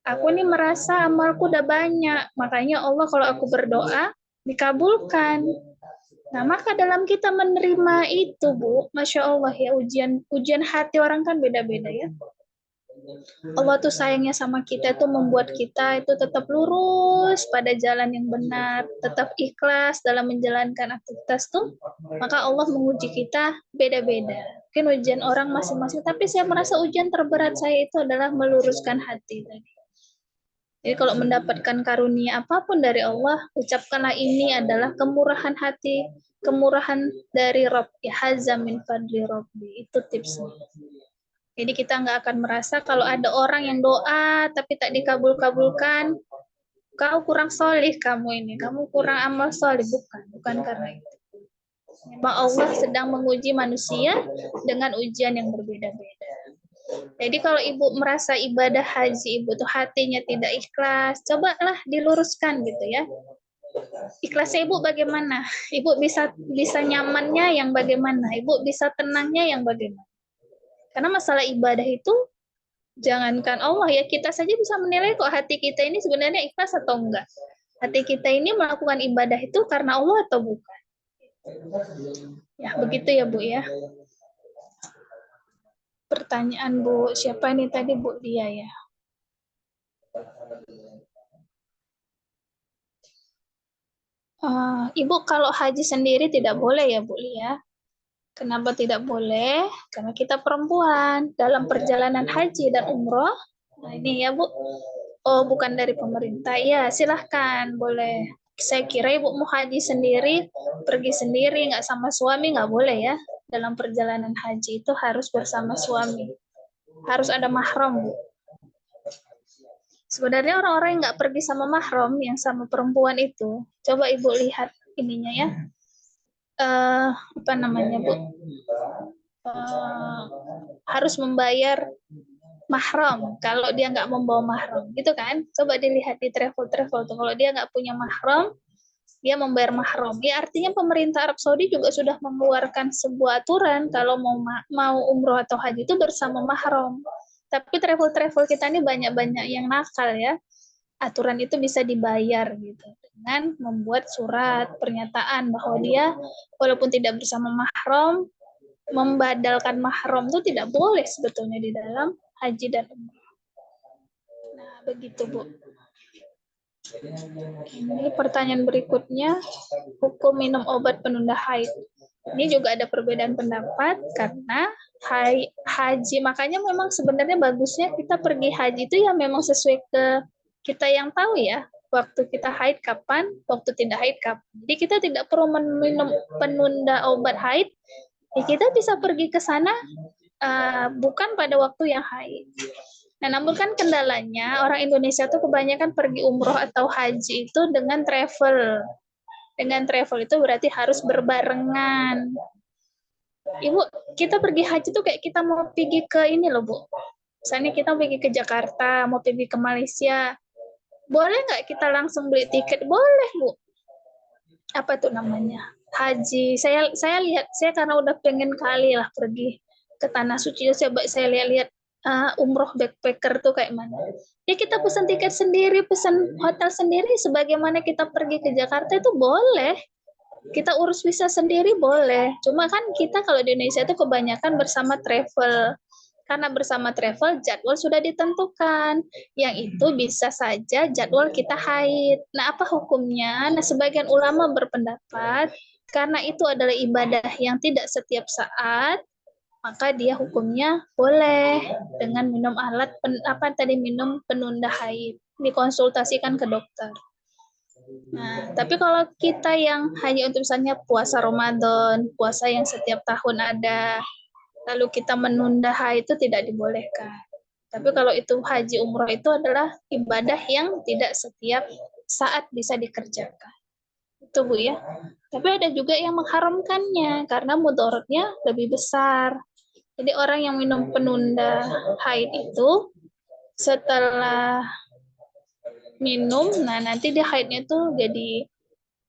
S1: Aku ini merasa amalku udah banyak, makanya Allah kalau aku berdoa, dikabulkan. Nah, maka dalam kita menerima itu, Bu, Masya Allah ya, ujian hati orang kan beda-beda ya. Allah tuh sayangnya sama kita tuh membuat kita itu tetap lurus pada jalan yang benar, tetap ikhlas dalam menjalankan aktivitas tuh, maka Allah menguji kita beda-beda. Mungkin ujian orang masing-masing, tapi saya merasa ujian terberat saya itu adalah meluruskan hati tadi. Jadi kalau mendapatkan karunia apapun dari Allah, ucapkanlah ini adalah kemurahan hati, kemurahan dari Rabb, hazam min fadli Rabbi. Itu tipsnya. Jadi kita nggak akan merasa kalau ada orang yang doa tapi tak dikabul-kabulkan, kau kurang solih kamu ini, kamu kurang amal solih. Bukan karena itu. Memang Allah sedang menguji manusia dengan ujian yang berbeda-beda. Jadi kalau ibu merasa ibadah haji ibu tuh hatinya tidak ikhlas, cobalah diluruskan gitu ya. Ikhlasnya ibu bagaimana? Ibu bisa nyamannya yang bagaimana? Ibu bisa tenangnya yang bagaimana? Karena masalah ibadah itu, jangankan Allah ya, kita saja bisa menilai kok hati kita ini sebenarnya ikhlas atau enggak. Hati kita ini melakukan ibadah itu karena Allah atau bukan. Ya, begitu ya Bu ya. Pertanyaan Bu, siapa ini tadi Bu Lia ya? Ibu kalau haji sendiri tidak boleh ya Bu Lia. Kenapa tidak boleh? Karena kita perempuan dalam perjalanan haji dan umroh. Nah ini ya Bu. Oh bukan dari pemerintah. Ya silahkan boleh. Saya kira Ibu mau haji sendiri, pergi sendiri, nggak sama suami, nggak boleh ya. Dalam perjalanan haji itu harus bersama suami. Harus ada mahram Bu. Sebenarnya orang-orang yang nggak pergi sama mahram, yang sama perempuan itu, coba Ibu lihat ininya ya. Apa namanya Bu, harus membayar mahram kalau dia nggak membawa mahram gitu kan. Coba dilihat di travel tuh, kalau dia nggak punya mahram dia membayar mahram ya, artinya pemerintah Arab Saudi juga sudah mengeluarkan sebuah aturan kalau mau umroh atau haji itu bersama mahram. Tapi travel kita ini banyak yang nakal ya, aturan itu bisa dibayar gitu dengan membuat surat pernyataan bahwa dia walaupun tidak bersama mahram, membadalkan mahram itu tidak boleh sebetulnya di dalam haji dan umrah. Nah, begitu Bu. Ini pertanyaan berikutnya, hukum minum obat penunda haid. Ini juga ada perbedaan pendapat karena haji, makanya memang sebenarnya bagusnya kita pergi haji itu ya memang sesuai ke kita yang tahu ya, waktu kita haid kapan, waktu tidak haid kapan. Jadi kita tidak perlu minum penunda obat haid, ya kita bisa pergi ke sana bukan pada waktu yang haid. Nah, namun kan kendalanya orang Indonesia tuh kebanyakan pergi umroh atau haji itu dengan travel. Dengan travel itu berarti harus berbarengan. Ibu, kita pergi haji tuh kayak kita mau pergi ke ini loh Bu. Misalnya kita pergi ke Jakarta, mau pergi ke Malaysia. Boleh nggak kita langsung beli tiket? Boleh, Bu. Apa tuh namanya? Haji. Saya lihat, saya karena udah pengen kali lah pergi ke Tanah Suci. Saya lihat umroh backpacker tuh kayak mana. Ya kita pesan tiket sendiri, pesan hotel sendiri. Sebagaimana kita pergi ke Jakarta itu boleh. Kita urus visa sendiri boleh. Cuma kan kita kalau di Indonesia itu kebanyakan bersama travel. Karena bersama travel jadwal sudah ditentukan, yang itu bisa saja jadwal kita haid. Nah, apa hukumnya? Nah, sebagian ulama berpendapat karena itu adalah ibadah yang tidak setiap saat, maka dia hukumnya boleh dengan minum minum penunda haid. Dikonsultasikan ke dokter. Nah, tapi kalau kita yang hanya untuk misalnya puasa Ramadan, puasa yang setiap tahun ada, lalu kita menunda haid itu tidak dibolehkan. Tapi kalau itu haji umroh itu adalah ibadah yang tidak setiap saat bisa dikerjakan. Itu Bu ya. Tapi ada juga yang mengharamkannya karena mudaratnya lebih besar. Jadi orang yang minum penunda haid itu setelah minum, nah nanti dia haidnya tuh jadi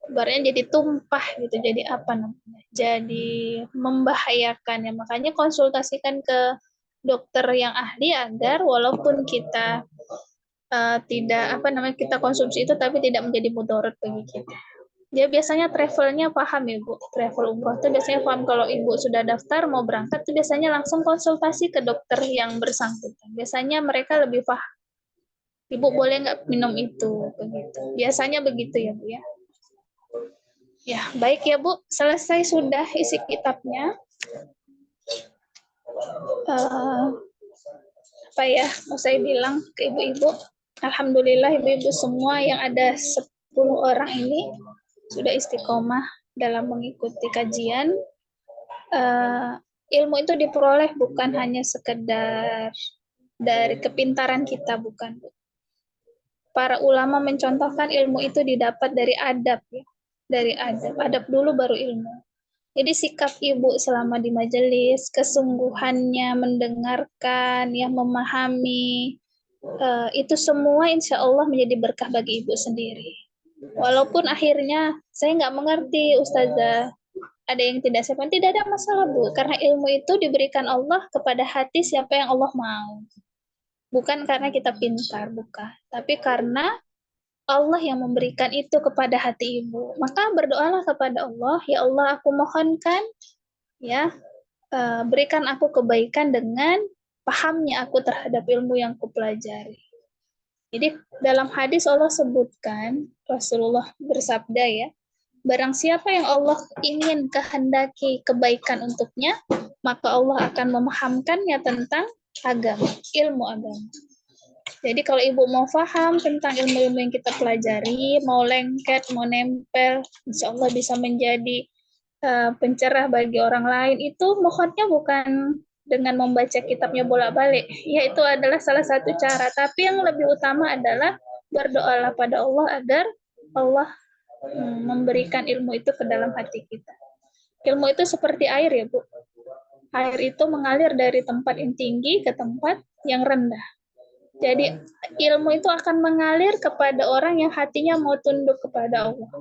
S1: ibaratnya jadi tumpah gitu, jadi apa namanya? Jadi membahayakan ya. Makanya konsultasikan ke dokter yang ahli agar walaupun kita tidak apa namanya kita konsumsi itu tapi tidak menjadi mudarat bagi kita. Dia biasanya travelnya paham ya Bu, travel umroh itu biasanya paham kalau Ibu sudah daftar mau berangkat itu biasanya langsung konsultasi ke dokter yang bersangkutan. Biasanya mereka lebih paham. Ibu boleh nggak minum itu begitu. Biasanya begitu ya Bu ya. Ya, baik ya Bu, selesai sudah isi kitabnya. Apa ya, mau saya bilang ke ibu-ibu, alhamdulillah ibu-ibu semua yang ada 10 orang ini sudah istiqomah dalam mengikuti kajian. Ilmu itu diperoleh bukan hanya sekedar dari kepintaran kita, bukan. Para ulama mencontohkan ilmu itu didapat dari adab ya. Dari adab. Adab dulu baru ilmu. Jadi sikap ibu selama di majelis, kesungguhannya mendengarkan, yang memahami, itu semua insya Allah menjadi berkah bagi ibu sendiri. Walaupun akhirnya saya nggak mengerti Ustazah, ada yang tidak saya paham, tidak ada masalah Bu, karena ilmu itu diberikan Allah kepada hati siapa yang Allah mau. Bukan karena kita pintar, bukan. Tapi karena Allah yang memberikan itu kepada hati ibu. Maka berdoalah kepada Allah, ya Allah aku mohonkan ya berikan aku kebaikan dengan pahamnya aku terhadap ilmu yang kupelajari. Jadi dalam hadis Allah sebutkan, Rasulullah bersabda ya, barang siapa yang Allah ingin kehendaki kebaikan untuknya, maka Allah akan memahamkannya tentang agama, ilmu agama. Jadi kalau ibu mau paham tentang ilmu-ilmu yang kita pelajari, mau lengket, mau nempel, insya Allah bisa menjadi pencerah bagi orang lain. Itu mohonnya bukan dengan membaca kitabnya bolak-balik. Ya itu adalah salah satu cara. Tapi yang lebih utama adalah berdoalah pada Allah agar Allah memberikan ilmu itu ke dalam hati kita. Ilmu itu seperti air ya Bu. Air itu mengalir dari tempat yang tinggi ke tempat yang rendah. Jadi ilmu itu akan mengalir kepada orang yang hatinya mau tunduk kepada Allah.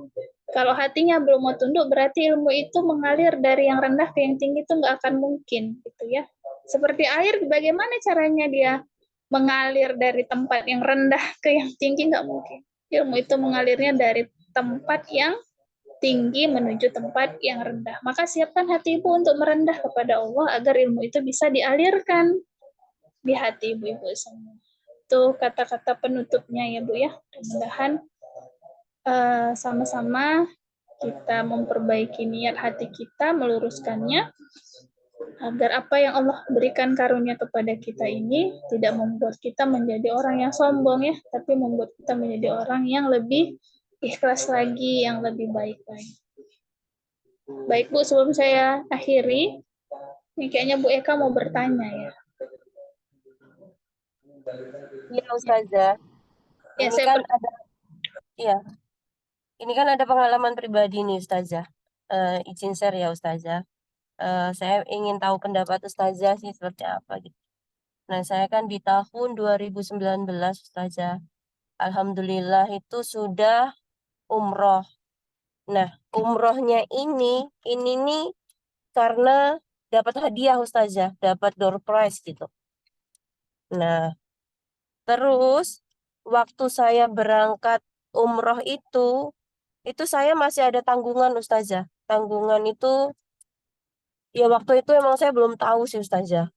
S1: Kalau hatinya belum mau tunduk, berarti ilmu itu mengalir dari yang rendah ke yang tinggi itu nggak akan mungkin, gitu ya. Seperti air, bagaimana caranya dia mengalir dari tempat yang rendah ke yang tinggi nggak mungkin. Ilmu itu mengalirnya dari tempat yang tinggi menuju tempat yang rendah. Maka siapkan hati ibu untuk merendah kepada Allah agar ilmu itu bisa dialirkan di hati ibu-ibu semua. Itu kata-kata penutupnya ya Bu ya. Mudah-mudahan sama-sama kita memperbaiki niat hati kita, meluruskannya, agar apa yang Allah berikan karunia kepada kita ini tidak membuat kita menjadi orang yang sombong ya, tapi membuat kita menjadi orang yang lebih ikhlas lagi, yang lebih baik lagi. Baik Bu, sebelum saya akhiri, ini kayaknya Bu Eka mau bertanya ya.
S7: Iya Ustazah.
S1: Ya,
S7: Ini kan ada ini kan ada pengalaman pribadi nih Ustazah. Izin share ya Ustazah. Saya ingin tahu pendapat Ustazah sih seperti apa gitu. Nah, saya kan di tahun 2019 Ustazah. Alhamdulillah itu sudah umroh. Nah, umrohnya ini nih karena dapat hadiah Ustazah, dapat door prize gitu. Nah, terus waktu saya berangkat umroh itu saya masih ada tanggungan Ustazah. Tanggungan itu ya waktu itu emang saya belum tahu sih Ustazah.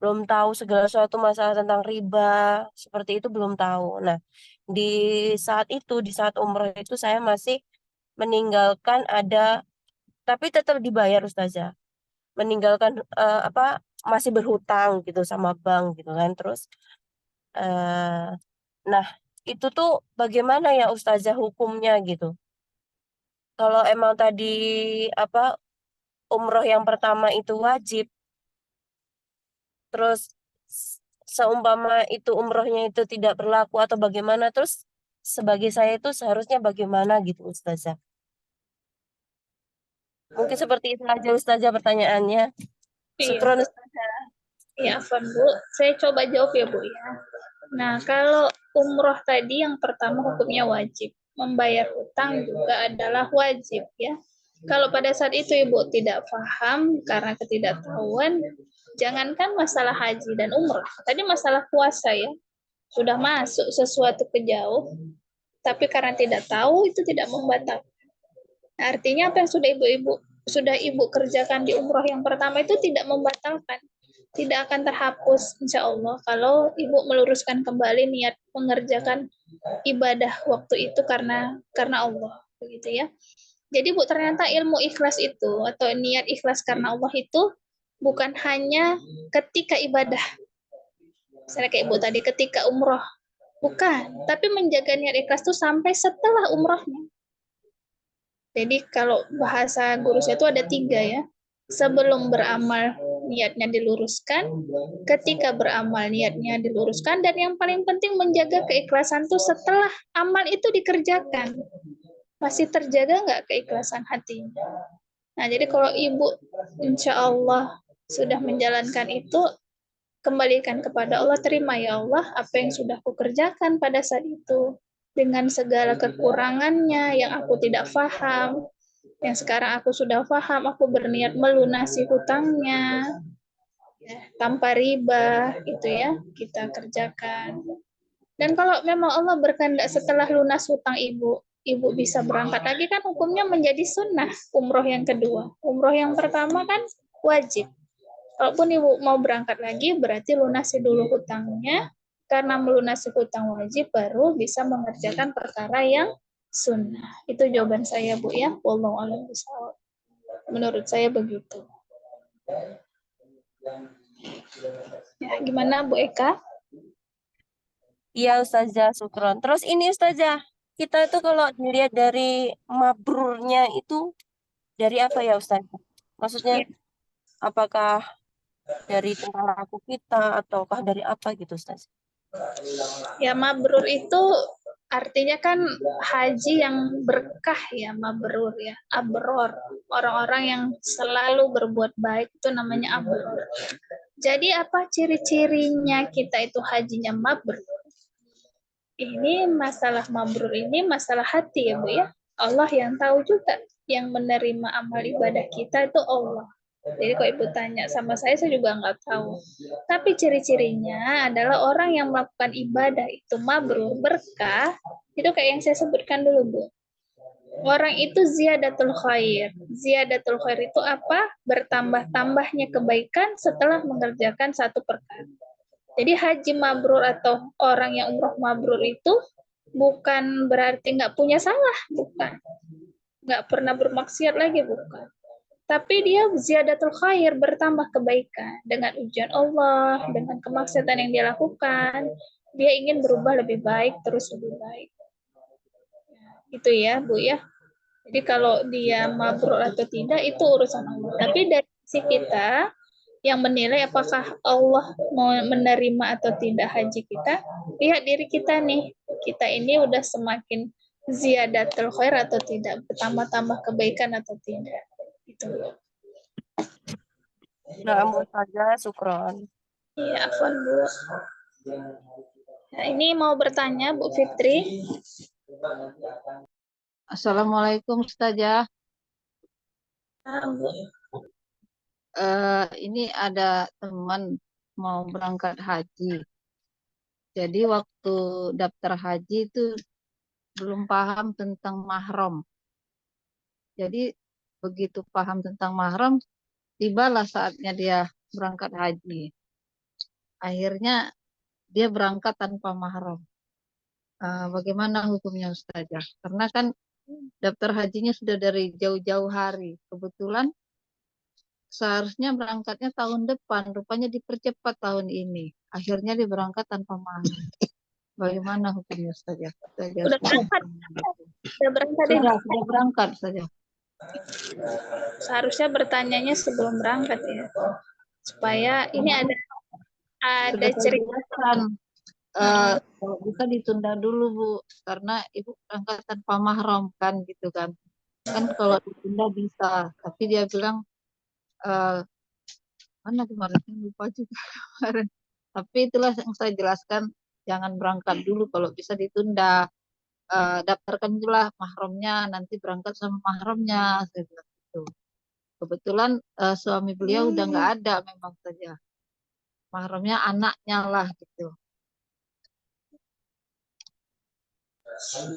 S7: Belum tahu segala sesuatu masalah tentang riba, seperti itu belum tahu. Nah, di saat itu, di saat umroh itu saya masih meninggalkan tapi tetap dibayar Ustazah. Meninggalkan masih berhutang gitu sama bank gitu kan. Terus nah itu tuh bagaimana ya Ustazah hukumnya gitu? Kalau emang tadi apa umroh yang pertama itu wajib, terus seumpama itu umrohnya itu tidak berlaku atau bagaimana, terus sebagai saya itu seharusnya bagaimana gitu Ustazah? Mungkin seperti itu aja Ustazah pertanyaannya.
S1: Iya,
S7: Syukron Ustazah.
S1: ya, Afwan, Bu. Saya coba jawab ya, Bu ya. Nah, kalau umroh tadi yang pertama hukumnya wajib. Membayar utang juga adalah wajib ya. Kalau pada saat itu Ibu tidak paham karena ketidaktahuan, jangankan masalah haji dan umroh, tadi masalah puasa ya, sudah masuk sesuatu ke jauh, tapi karena tidak tahu itu tidak membatalkan. Artinya apa yang sudah ibu kerjakan di umroh yang pertama itu tidak membatalkan, tidak akan terhapus insya Allah kalau ibu meluruskan kembali niat mengerjakan ibadah waktu itu karena Allah, begitu ya. Jadi Bu, ternyata ilmu ikhlas itu atau niat ikhlas karena Allah itu bukan hanya ketika ibadah. Misalnya kayak Ibu tadi ketika umroh. Bukan, tapi menjaga niat ikhlas itu sampai setelah umrohnya. Jadi kalau bahasa guru saya itu ada 3 ya. Sebelum beramal niatnya diluruskan, ketika beramal niatnya diluruskan, dan yang paling penting menjaga keikhlasan itu setelah amal itu dikerjakan. Masih terjaga nggak keikhlasan hatinya? Nah, jadi kalau ibu insya Allah sudah menjalankan itu, kembalikan kepada Allah, terima ya Allah apa yang sudah kukerjakan pada saat itu, dengan segala kekurangannya yang aku tidak paham, yang sekarang aku sudah paham, aku berniat melunasi hutangnya, ya, tanpa riba, itu ya, kita kerjakan. Dan kalau memang Allah berkehendak setelah lunas hutang ibu bisa berangkat lagi, kan hukumnya menjadi sunnah umroh yang kedua. Umroh yang pertama kan wajib. Kalaupun ibu mau berangkat lagi, berarti lunasi dulu hutangnya, karena melunasi hutang wajib baru bisa mengerjakan perkara yang sunnah. Itu jawaban saya, Bu ya. Wallahu a'lam bishawab. Menurut saya begitu. Ya, gimana Bu Eka?
S7: Iya Ustazah, syukron. Terus ini Ustazah, kita itu kalau dilihat dari mabrurnya itu dari apa ya Ustazah? Maksudnya
S1: Ya.
S7: apakah dari tingkah laku kita ataukah dari apa gitu Ustazah?
S1: Ya, mabrur itu artinya kan haji yang berkah ya, mabrur ya, abror. Orang-orang yang selalu berbuat baik itu namanya abror. Jadi apa ciri-cirinya kita itu hajinya mabrur? Ini masalah mabrur ini masalah hati ya Bu ya. Allah yang tahu juga, yang menerima amal ibadah kita itu Allah. Jadi kalau Ibu tanya sama saya juga nggak tahu. Tapi ciri-cirinya adalah orang yang melakukan ibadah itu mabrur, berkah, itu kayak yang saya sebutkan dulu Bu. Orang itu ziyadatul khair. Ziyadatul khair itu apa? Bertambah-tambahnya kebaikan setelah mengerjakan satu perkara. Jadi haji mabrur atau orang yang umroh mabrur itu bukan berarti nggak punya salah, bukan. Nggak pernah bermaksiat lagi, bukan. Tapi dia ziyadatul khair, bertambah kebaikan. Dengan ujian Allah, dengan kemaksiatan yang dia lakukan, dia ingin berubah lebih baik, terus lebih baik. Itu ya, Bu ya. Jadi kalau dia mabrur atau tidak, itu urusan Allah. Tapi dari sisi kita, yang menilai apakah Allah mau menerima atau tidak haji kita, lihat diri kita nih. Kita ini udah semakin ziyadatul khair atau tidak, bertambah-tambah kebaikan atau tidak. Gitu.
S7: Nah, Ustazah, syukron.
S1: Iya, afwan Bu. Nah, ini mau bertanya Bu Fitri.
S4: Assalamualaikum Ustazah.
S1: Bu.
S4: Ini ada teman mau berangkat haji. Jadi waktu daftar haji itu belum paham tentang mahram. Jadi begitu paham tentang mahram, tibalah saatnya dia berangkat haji. Akhirnya dia berangkat tanpa mahram. Bagaimana hukumnya Ustazah? Karena kan daftar hajinya sudah dari jauh-jauh hari. Kebetulan seharusnya berangkatnya tahun depan, rupanya dipercepat tahun ini. Akhirnya dia berangkat tanpa mahram. Bagaimana hukumnya saja?
S1: Udah berangkat, udah berangkat ini.
S4: Sudah berangkat saja.
S1: Seharusnya bertanyanya sebelum berangkat ya, supaya ini ada
S4: Sudah saya
S1: cerita.
S4: jelaskan. Kalau bisa ditunda dulu Bu, karena Ibu berangkat tanpa mahram kan gitu kan. Kan kalau ditunda bisa, tapi dia bilang mana kemarin saya lupa juga kemarin. Tapi itulah yang saya jelaskan, jangan berangkat dulu, kalau bisa ditunda. Daftarkan itulah mahramnya, nanti berangkat sama mahramnya, saya bilang gitu. Kebetulan suami beliau udah nggak ada memang saja. Mahramnya anaknya lah gitu.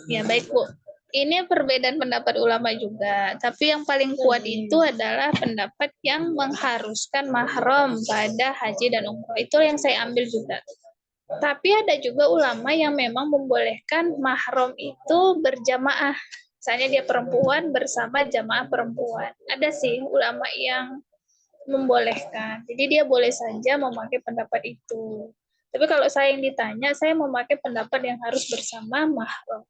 S1: Ya baik Bu, ini perbedaan pendapat ulama juga, tapi yang paling kuat itu adalah pendapat yang mengharuskan mahram pada haji dan umroh. Itu yang saya ambil juga. Tapi ada juga ulama yang memang membolehkan mahram itu berjamaah. Misalnya dia perempuan bersama jamaah perempuan. Ada sih ulama yang membolehkan. Jadi dia boleh saja memakai pendapat itu. Tapi kalau saya yang ditanya, saya memakai pendapat yang harus bersama mahram.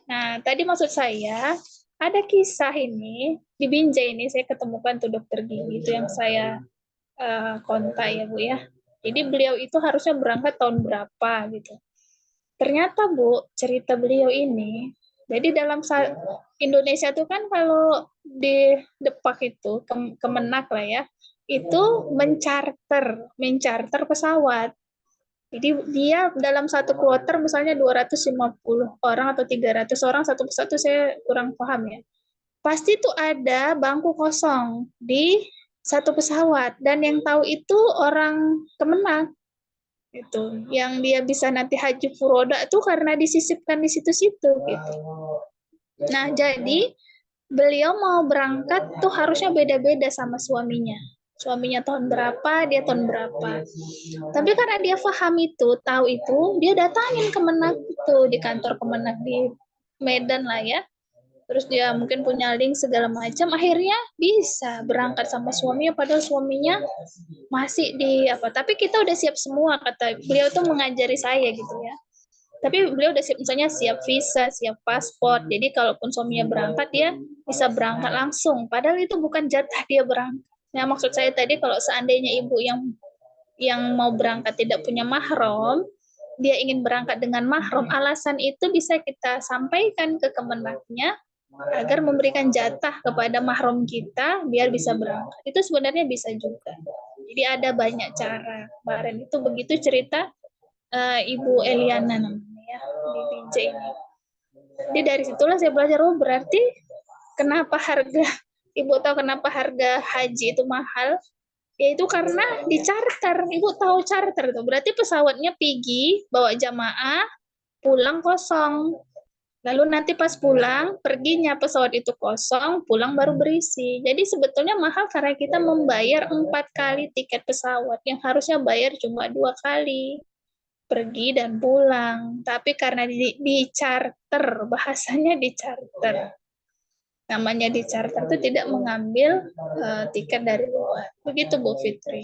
S1: Nah, tadi maksud saya, ada kisah ini, di Binjai ini saya ketemukan tuh dokter gigi, itu yang saya kontak ya Bu ya. Jadi beliau itu harusnya berangkat tahun berapa gitu. Ternyata Bu, cerita beliau ini, jadi dalam Indonesia itu kan kalau di Depak itu, Kemenak lah ya, itu mencarter pesawat. Jadi dia dalam satu kloter misalnya 250 orang atau 300 orang satu persatu, saya kurang paham ya. Pasti itu ada bangku kosong di satu pesawat, dan yang tahu itu orang Kemenak. Itu yang dia bisa nanti haji furoda itu karena disisipkan di situ-situ gitu. Nah, jadi beliau mau berangkat tuh harusnya beda-beda sama suaminya. Suaminya tahun berapa, dia tahun berapa. Tapi karena dia paham itu, tahu itu, dia datangin Kemenak itu di kantor Kemenak di Medan lah ya. Terus dia mungkin punya link segala macam, akhirnya bisa berangkat sama suaminya, padahal suaminya masih di apa. Tapi kita udah siap semua, kata beliau tuh mengajari saya gitu ya. Tapi beliau udah siap, misalnya siap visa, siap paspor. Jadi kalaupun suaminya berangkat, dia bisa berangkat langsung. Padahal itu bukan jatah dia berangkat. Nah, maksud saya tadi kalau seandainya ibu yang mau berangkat tidak punya mahram, dia ingin berangkat dengan mahram, alasan itu bisa kita sampaikan ke Kemenaknya agar memberikan jatah kepada mahram kita biar bisa berangkat. Itu sebenarnya bisa juga. Jadi ada banyak cara. Kemarin itu begitu cerita Ibu Eliana namanya ya, di Binjai ini. Jadi dari situlah saya belajar, oh berarti kenapa Ibu tahu kenapa harga haji itu mahal? Yaitu karena di charter. Ibu tahu charter itu. Berarti pesawatnya pergi, bawa jamaah, pulang kosong. Lalu nanti pas pulang, perginya pesawat itu kosong, pulang baru berisi. Jadi sebetulnya mahal karena kita membayar 4 kali tiket pesawat, yang harusnya bayar cuma 2 kali, pergi dan pulang. Tapi karena di charter, bahasanya di charter. Namanya di charter itu tidak mengambil tiket dari luar. Begitu Bu Fitri.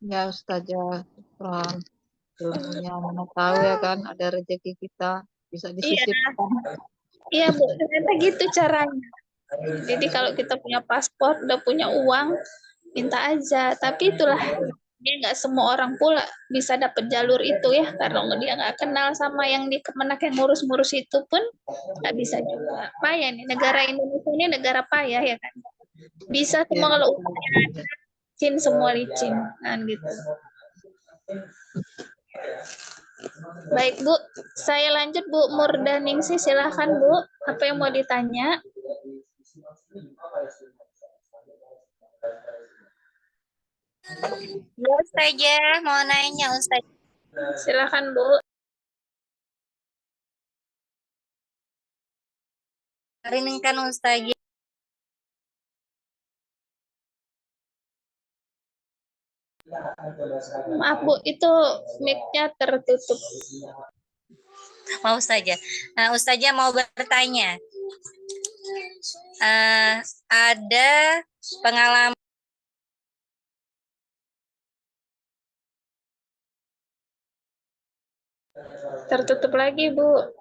S4: Ya Ustazah, ilmunya mana tahu ya kan, ada rezeki kita bisa disisipkan.
S1: Iya Bu, ternyata gitu caranya. Jadi kalau kita punya paspor, udah punya uang, minta aja. Tapi itulah, dia nggak semua orang pula bisa dapat jalur itu ya, karena dia nggak kenal sama yang di Kemenak yang ngurus-ngurus itu pun nggak bisa juga. Payah nih, negara Indonesia ini negara payah ya kan. Bisa semua kalau licin, semua licin kan gitu. Baik Bu, saya lanjut Bu Murdaningsih, silahkan Bu, apa yang mau ditanya?
S8: Ya Ustazah, mau nanya Ustazah.
S1: Silahkan Bu.
S8: Rinkan Ustazah.
S1: Maaf Bu, itu mic-nya tertutup.
S8: Mau Ustazah. Nah, Ustazah mau bertanya. Ada pengalaman
S1: Tertutup lagi, Bu.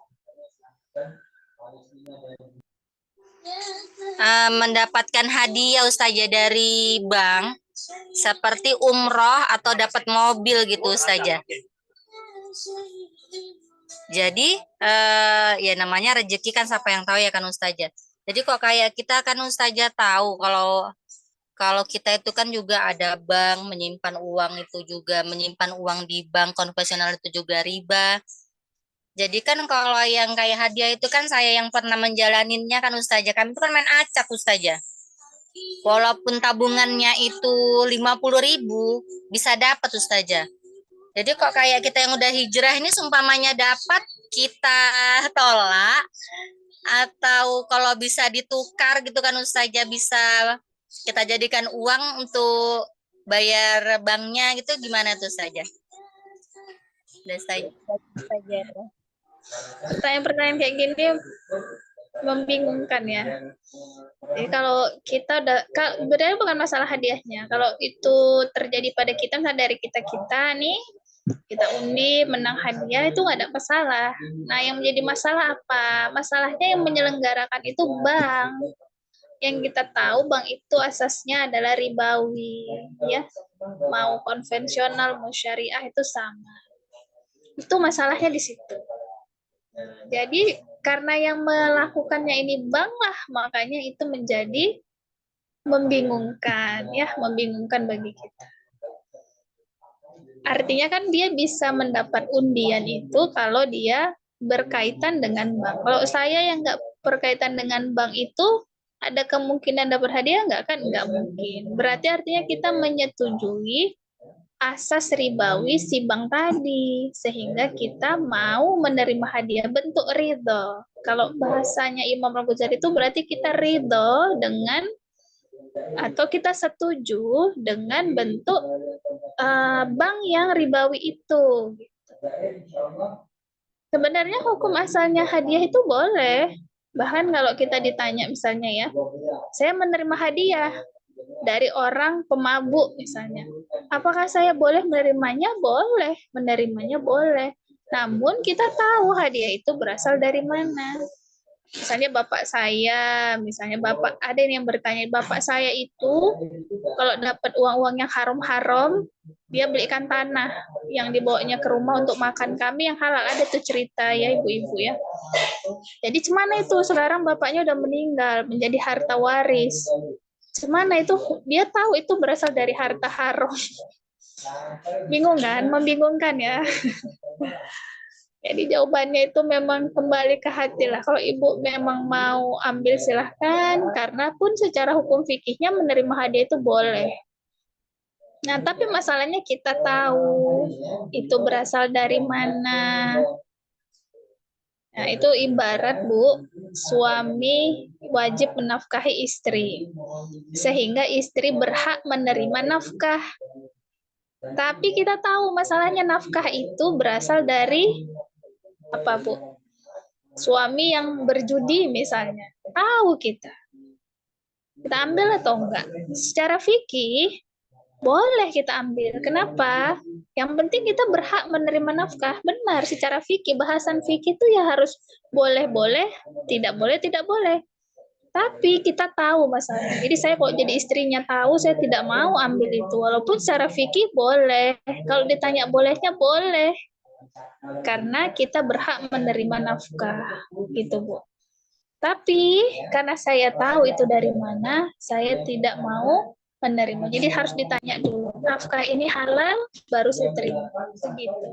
S8: Mendapatkan hadiah Ustazah dari bank seperti umroh atau dapat mobil gitu Ustazah. Jadi ya namanya rezeki kan siapa yang tahu ya kan Ustazah. Jadi kok kayak kita kan Ustazah tahu kalau kita itu kan juga ada bank, menyimpan uang itu juga, menyimpan uang di bank konvensional itu juga riba. Jadi kan kalau yang kayak hadiah itu kan saya yang pernah menjalaninnya kan Ustazah. Kami itu kan main acak Ustazah. Walaupun tabungannya itu 50.000 bisa dapat Ustazah. Jadi kok kayak kita yang udah hijrah ini seumpamanya dapat kita tolak atau kalau bisa ditukar gitu kan Ustazah, bisa kita jadikan uang untuk bayar banknya gitu, gimana tuh Ustazah?
S1: Pertanyaan-pertanyaan kayak gini membingungkan ya. Jadi kalau kita sebenarnya bukan masalah hadiahnya. Kalau itu terjadi pada kita, misalnya dari kita nih, kita undi menang hadiah itu nggak ada masalah. Nah, yang menjadi masalah apa? Masalahnya yang menyelenggarakan itu bank. Yang kita tahu bank itu asasnya adalah ribawi, ya. Mau konvensional, mau syariah itu sama. Itu masalahnya di situ. Jadi karena yang melakukannya ini bank lah, makanya itu menjadi membingungkan, ya, membingungkan bagi kita. Artinya kan dia bisa mendapat undian itu kalau dia berkaitan dengan bank. Kalau saya yang nggak berkaitan dengan bank itu, ada kemungkinan dapat hadiah nggak kan? Nggak mungkin. Berarti artinya kita menyetujui asas ribawi si bank tadi, sehingga kita mau menerima hadiah bentuk ridho. Kalau bahasanya Imam Al-Ghazali itu berarti kita ridho dengan atau kita setuju dengan bentuk bank yang ribawi itu. Sebenarnya hukum asalnya hadiah itu boleh. Bahkan kalau kita ditanya misalnya ya, saya menerima hadiah dari orang pemabuk misalnya. Apakah saya boleh menerimanya? Boleh. Menerimanya boleh. Namun kita tahu hadiah itu berasal dari mana. Misalnya bapak saya, misalnya bapak ada yang bertanya, bapak saya itu kalau dapat uang-uang yang haram-haram, dia belikan tanah yang dibawanya ke rumah untuk makan kami yang halal. Ada tuh cerita ya ibu-ibu ya. Jadi cemana itu sekarang bapaknya udah meninggal, menjadi harta waris. Cemana itu dia tahu itu berasal dari harta haram. Bingung kan? Membingungkan ya. Jadi jawabannya itu memang kembali ke hati lah. Kalau ibu memang mau ambil silahkan, karena pun secara hukum fikihnya menerima hadiah itu boleh. Nah, tapi masalahnya kita tahu itu berasal dari mana. Nah, itu ibarat, Bu, suami wajib menafkahi istri. Sehingga istri berhak menerima nafkah. Tapi kita tahu masalahnya nafkah itu berasal dari apa, Bu? Suami yang berjudi misalnya. Tahu kita. Kita ambil atau enggak? Secara fikih boleh kita ambil. Kenapa? Yang penting kita berhak menerima nafkah. Benar, secara fikih, bahasan fikih itu ya harus boleh-boleh, tidak boleh, tidak boleh. Tapi kita tahu masalahnya. Jadi saya kok jadi istrinya tahu, saya tidak mau ambil itu. Walaupun secara fikih boleh. Kalau ditanya bolehnya, boleh. Karena kita berhak menerima nafkah. Gitu, Bu. Tapi karena saya tahu itu dari mana, saya tidak mau menerima. Jadi harus ditanya dulu, nafkah ini halal, baru saya terima. Begitu.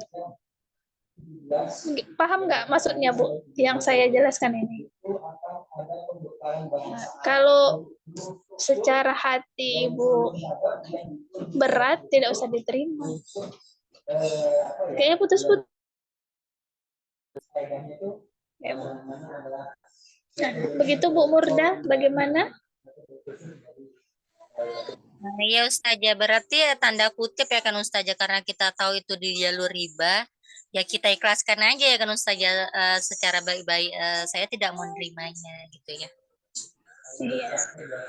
S1: Paham nggak maksudnya, Bu, yang saya jelaskan ini? Nah, kalau secara hati Ibu berat, tidak usah diterima. Kayaknya putus-putus. Ya, Bu. Nah, begitu Bu Murda, bagaimana?
S8: Nah, ya Ustazah, berarti ya tanda kutip ya kan Ustazah, karena kita tahu itu di jalur riba, ya kita ikhlaskan aja ya kan Ustazah, secara baik-baik, saya tidak mau menerimanya gitu ya.
S1: Iya.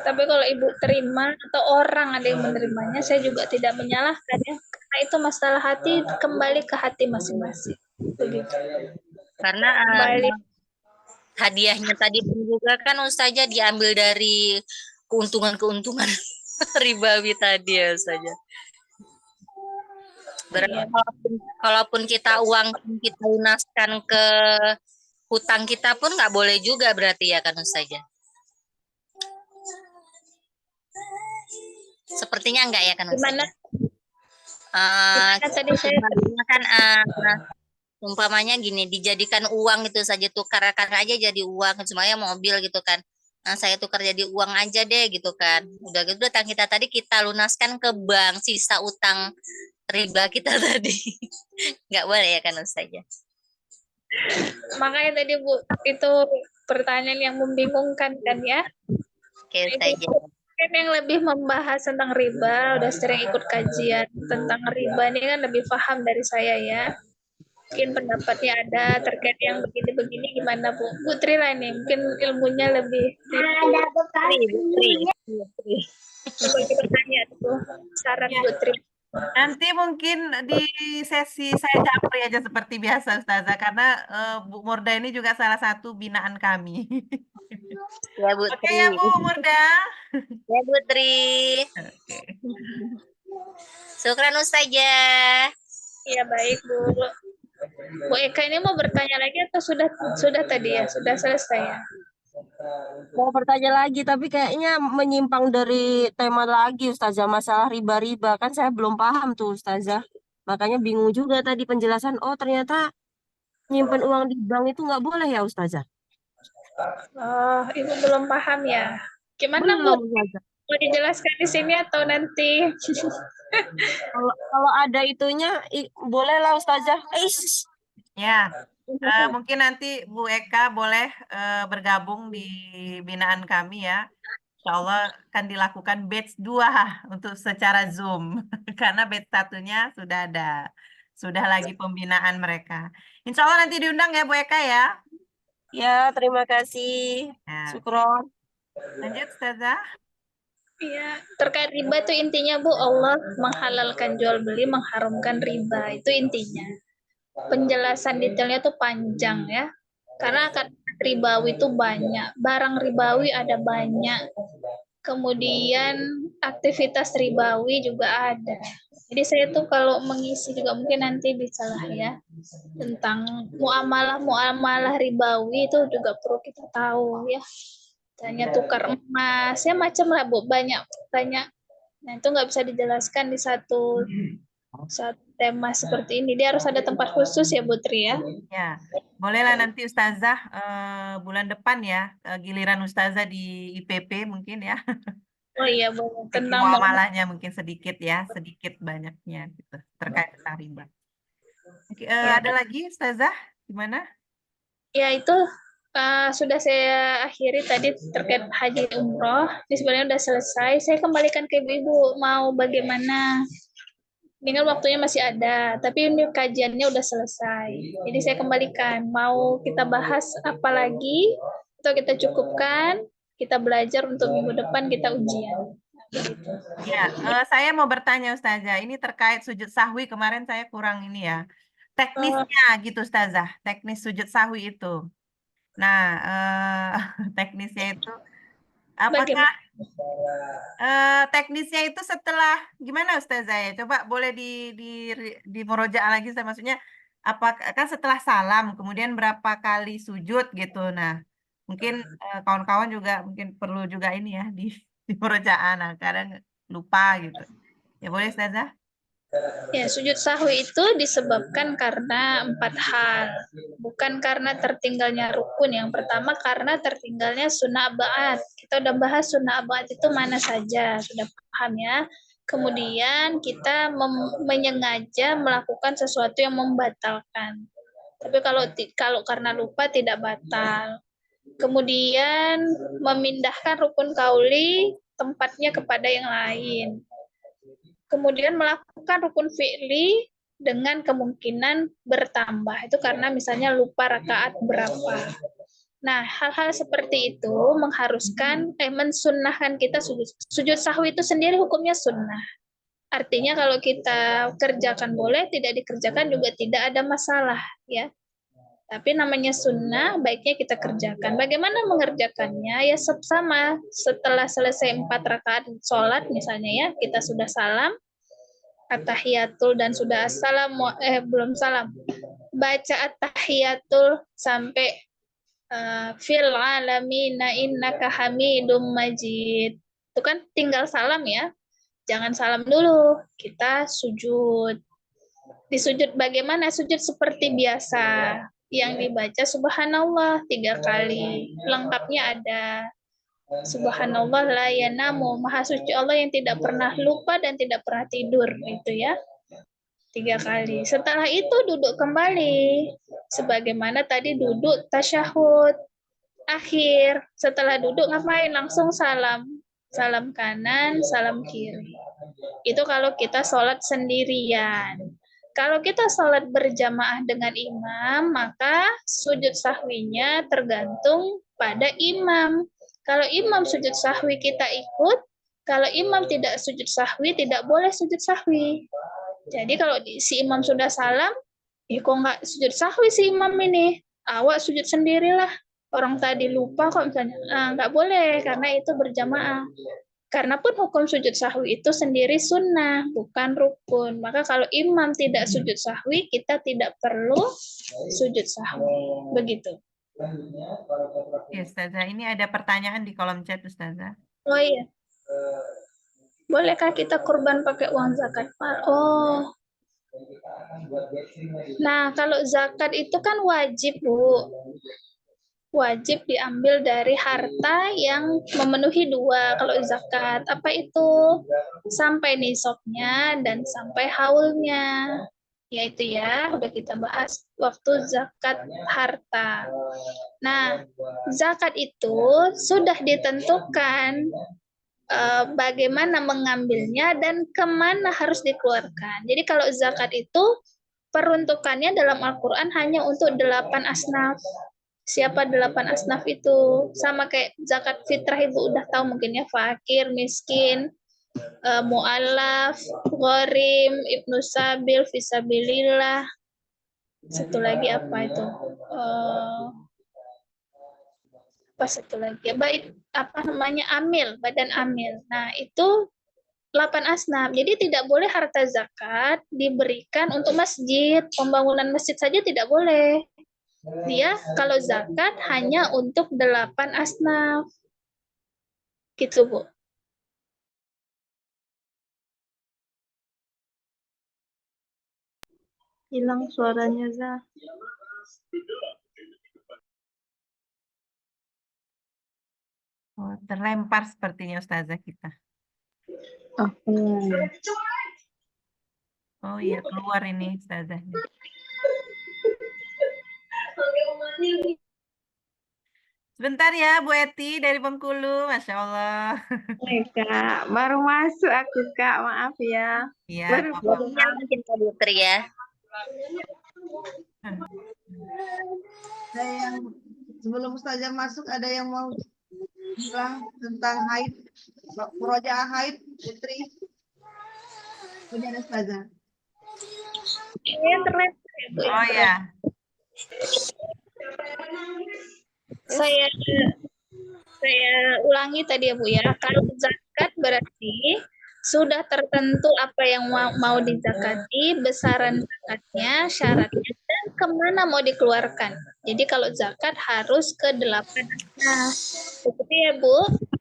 S1: Tapi kalau Ibu terima atau orang ada yang menerimanya, saya juga tidak menyalahkan ya. Karena itu masalah hati, kembali ke hati masing-masing. Begitu.
S8: Karena
S1: Kembali.
S8: hadiahnya tadi pun juga kan Ustazah diambil dari keuntungan-keuntungan ribawi tadi ya Ustazah. Berarti
S1: Iya.
S8: kalaupun kita uang kita lunaskan ke hutang kita pun nggak boleh juga berarti ya kan Ustazah? Sepertinya enggak ya kan
S1: Gimana?
S8: Ustazah?
S1: Gimana tadi saya
S8: Kan umpamanya gini, dijadikan uang gitu saja, tukarkan aja jadi uang, semuanya mobil gitu kan. Nah, saya tukar jadi uang aja deh gitu kan. Udah gitu utang kita tadi kita lunaskan ke bank, sisa utang riba kita tadi. Nggak boleh ya kan Ustazah?
S1: makanya tadi Bu, itu pertanyaan yang membingungkan kan ya.
S8: Oke
S1: Itu
S8: Ustazah.
S1: kan yang lebih membahas tentang riba, udah sering ikut kajian tentang riba ini kan lebih paham dari saya ya. Mungkin pendapatnya ada terkait yang begini-begini gimana Bu? Bu Tri lah ini, mungkin ilmunya lebih.
S8: Tri.
S1: Coba kita tanya tuh saran
S2: Ya.
S1: Bu Tri.
S2: Nanti mungkin di sesi saya japri aja seperti biasa Ustazah, karena Bu Murda ini juga salah satu binaan kami.
S8: Ya Bu
S2: Oke
S8: Tri.
S2: ya Bu Murda.
S8: Ya Bu Tri.
S2: Oke.
S8: Syukran Ustazah.
S1: Iya baik Bu. Bu Eka ini mau bertanya lagi atau sudah tadi ya? Sudah selesai ya?
S7: Mau bertanya lagi, tapi kayaknya menyimpang dari tema lagi, Ustazah, masalah riba-riba. Kan saya belum paham tuh, Ustazah. Makanya bingung juga tadi penjelasan, oh ternyata nyimpen uang di bank itu nggak boleh ya, Ustazah?
S1: Oh, Ibu belum paham ya? Gimana Bu?
S7: Belum, Ustazah.
S1: Mau dijelaskan di sini atau nanti?
S7: Kalau ada itunya, boleh lah, Ustazah.
S2: Ya, mungkin nanti Bu Eka boleh bergabung di binaan kami ya. Insya Allah akan dilakukan batch 2 untuk secara Zoom. Karena batch 1-nya sudah ada. Sudah lagi pembinaan mereka. Insya Allah nanti diundang ya Bu Eka ya.
S7: Ya, terima kasih.
S2: Ya.
S7: Syukron.
S2: Lanjut Ustazah.
S1: Iya, terkait riba itu intinya Bu, Allah menghalalkan jual beli, mengharamkan riba. Itu intinya. Penjelasan detailnya tuh panjang ya. Karena akan ribawi itu banyak, barang ribawi ada banyak. Kemudian aktivitas ribawi juga ada. Jadi saya tuh kalau mengisi juga mungkin nanti bisa lah ya. Tentang muamalah ribawi itu juga perlu kita tahu ya. Tanya tukar emas, ya macam lah Bu, banyak. Nah itu nggak bisa dijelaskan di satu tema seperti ini. Dia harus ada tempat khusus ya Bu Tri ya.
S2: Ya, bolehlah nanti Ustazah bulan depan ya, giliran Ustazah di IPP mungkin ya.
S1: Oh iya boleh.
S2: Fikih
S1: Tentang
S2: muamalahnya mungkin sedikit ya, sedikit banyaknya gitu terkait tentang riba. Oke,
S1: Ya.
S2: ada lagi Ustazah gimana?
S1: Ya itu sudah saya akhiri tadi terkait haji umroh. Ini sebenarnya sudah selesai. Saya kembalikan ke ibu-ibu mau bagaimana. Ini kan waktunya masih ada, tapi ini kajiannya udah selesai. Jadi saya kembalikan. Mau kita bahas apa lagi atau kita cukupkan? Kita belajar untuk minggu depan kita ujian.
S2: Ya, saya mau bertanya Ustazah, ini terkait sujud sahwi kemarin saya kurang ini ya. Teknisnya gitu Ustazah, teknis sujud sahwi itu. Nah, teknisnya itu apakah teknisnya itu setelah gimana Ustazah ya? Coba boleh di murojaah lagi saya maksudnya apakah kan setelah salam kemudian berapa kali sujud gitu. Nah, mungkin kawan-kawan juga mungkin perlu juga ini ya di murojaah. Nah, kadang lupa gitu. Ya boleh Ustazah?
S1: Ya, sujud sahwi itu disebabkan karena 4 hal. Bukan karena tertinggalnya rukun. Yang pertama karena tertinggalnya sunnah abad. Kita udah bahas sunnah abad itu mana saja. Sudah paham ya. Kemudian kita menyengaja melakukan sesuatu yang membatalkan. Tapi kalau karena lupa tidak batal. Kemudian memindahkan rukun kauli tempatnya kepada yang lain. Kemudian melakukan rukun fi'li dengan kemungkinan bertambah. Itu karena misalnya lupa rakaat berapa. Nah, hal-hal seperti itu mengharuskan, mensunnahkan kita sujud. Sujud sahwi itu sendiri hukumnya sunnah. Artinya kalau kita kerjakan boleh, tidak dikerjakan juga tidak ada masalah, ya. Tapi namanya sunnah, baiknya kita kerjakan. Bagaimana mengerjakannya? Ya sama, setelah selesai 4 rakaat sholat misalnya ya, kita sudah salam, at-tahiyatul dan sudah belum salam. Baca at-tahiyatul sampai fil alamina innaka hamidum majid. Itu kan tinggal salam ya. Jangan salam dulu, kita sujud. Di sujud bagaimana? Sujud seperti biasa. Yang dibaca subhanallah 3 kali. Lengkapnya ada. Subhanallah la yanamu. Maha suci Allah yang tidak pernah lupa dan tidak pernah tidur. Itu ya. 3 kali. Setelah itu duduk kembali. Sebagaimana tadi duduk tasyahud. Akhir. Setelah duduk ngapain? Langsung salam. Salam kanan, salam kiri. Itu kalau kita sholat sendirian. Kalau kita sholat berjamaah dengan imam, maka sujud sahwinya tergantung pada imam. Kalau imam sujud sahwi kita ikut, kalau imam tidak sujud sahwi, tidak boleh sujud sahwi. Jadi kalau si imam sudah salam, kok nggak sujud sahwi si imam ini? Awak sujud sendirilah. Orang tadi lupa kok misalnya. Nggak boleh, karena itu berjamaah. Karena pun hukum sujud sahwi itu sendiri sunnah, bukan rukun. Maka kalau imam tidak sujud sahwi, kita tidak perlu sujud sahwi. Begitu.
S2: Ya, Ustazah, ini ada pertanyaan di kolom chat, Ustazah.
S1: Oh iya. Bolehkah kita kurban pakai uang zakat? Oh. Nah, kalau zakat itu kan wajib, Bu. Wajib diambil dari harta yang memenuhi 2 kalau zakat. Apa itu? Sampai nisabnya dan sampai haulnya. Yaitu ya, udah kita bahas waktu zakat harta. Nah, zakat itu sudah ditentukan bagaimana mengambilnya dan kemana harus dikeluarkan. Jadi kalau zakat itu peruntukannya dalam Al-Quran hanya untuk 8 asnaf. Siapa 8 asnaf itu? Sama kayak zakat fitrah, Ibu udah tahu mungkin ya, fakir, miskin, mu'alaf, gharim, ibnu sabil, fisabilillah. Satu lagi apa itu? Apa satu lagi? Ya, baik, apa namanya? Amil, badan amil. Nah, itu 8 asnaf. Jadi tidak boleh harta zakat diberikan untuk masjid. Pembangunan masjid saja tidak boleh. Dia kalau zakat hanya untuk 8 asnaf. Gitu, Bu.
S9: Hilang suaranya, Zah.
S2: Oh, terlempar sepertinya Ustazah kita. Oh iya, keluar ini Ustazahnya. Sebentar ya, Bu Eti dari Bengkulu, Masya Allah.
S9: Kak, baru masuk aku, Kak. Maaf ya.
S2: Iya,
S9: Baru
S8: Jadinya mungkin Kak Putri ya.
S5: Ada yang sebelum Ustazah masuk ada yang mau bilang tentang haid, murojaah haid, Putri. Punya Ustazah.
S1: Yang terlempar ya, Bu.
S2: Oh ya.
S1: Saya ulangi tadi ya, Bu ya. Kalau zakat berarti sudah tertentu apa yang mau dizakati, besaran zakatnya, syaratnya, dan kemana mau dikeluarkan. Jadi kalau zakat harus ke 8 asnaf. Seperti ya, Bu.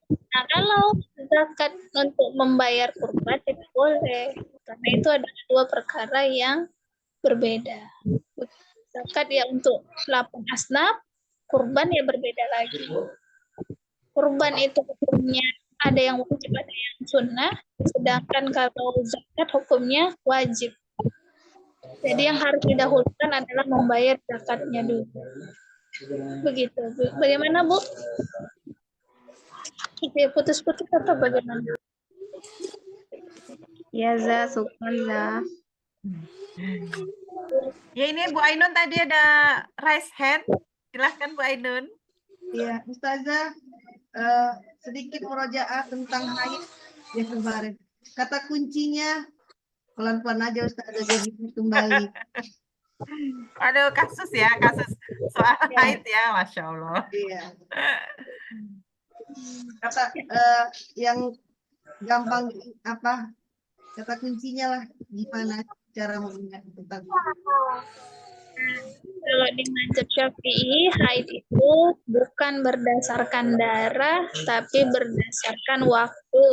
S1: Nah, kalau zakat untuk membayar kurban tidak boleh. Karena itu ada 2 perkara yang berbeda. Zakat ya untuk 8 asnaf, kurban ya berbeda lagi. Kurban itu hukumnya ada yang wajib, ada yang sunnah, sedangkan kalau zakat hukumnya wajib. Jadi yang harus didahulukan adalah membayar zakatnya dulu. Begitu. Bagaimana, Bu? Putus-putus atau bagaimana?
S9: ya, Zah, syukran, Zah.
S2: Ya ini Bu Ainun tadi ada raise hand. Silahkan Bu Ainun.
S5: Iya, Ustazah, sedikit murojaah tentang haid yang kemarin. Kata kuncinya Pelan-pelan aja Ustazah biar bisa kembali.
S2: Aduh, kasus soal
S5: Ya,
S2: haid ya, Masya Allah.
S5: iya. Kata yang gampang apa? Kata kuncinya lah gimana cara mengingat tentang
S1: Kalau di mazhab Syafi'i, haid itu bukan berdasarkan darah, tapi berdasarkan waktu.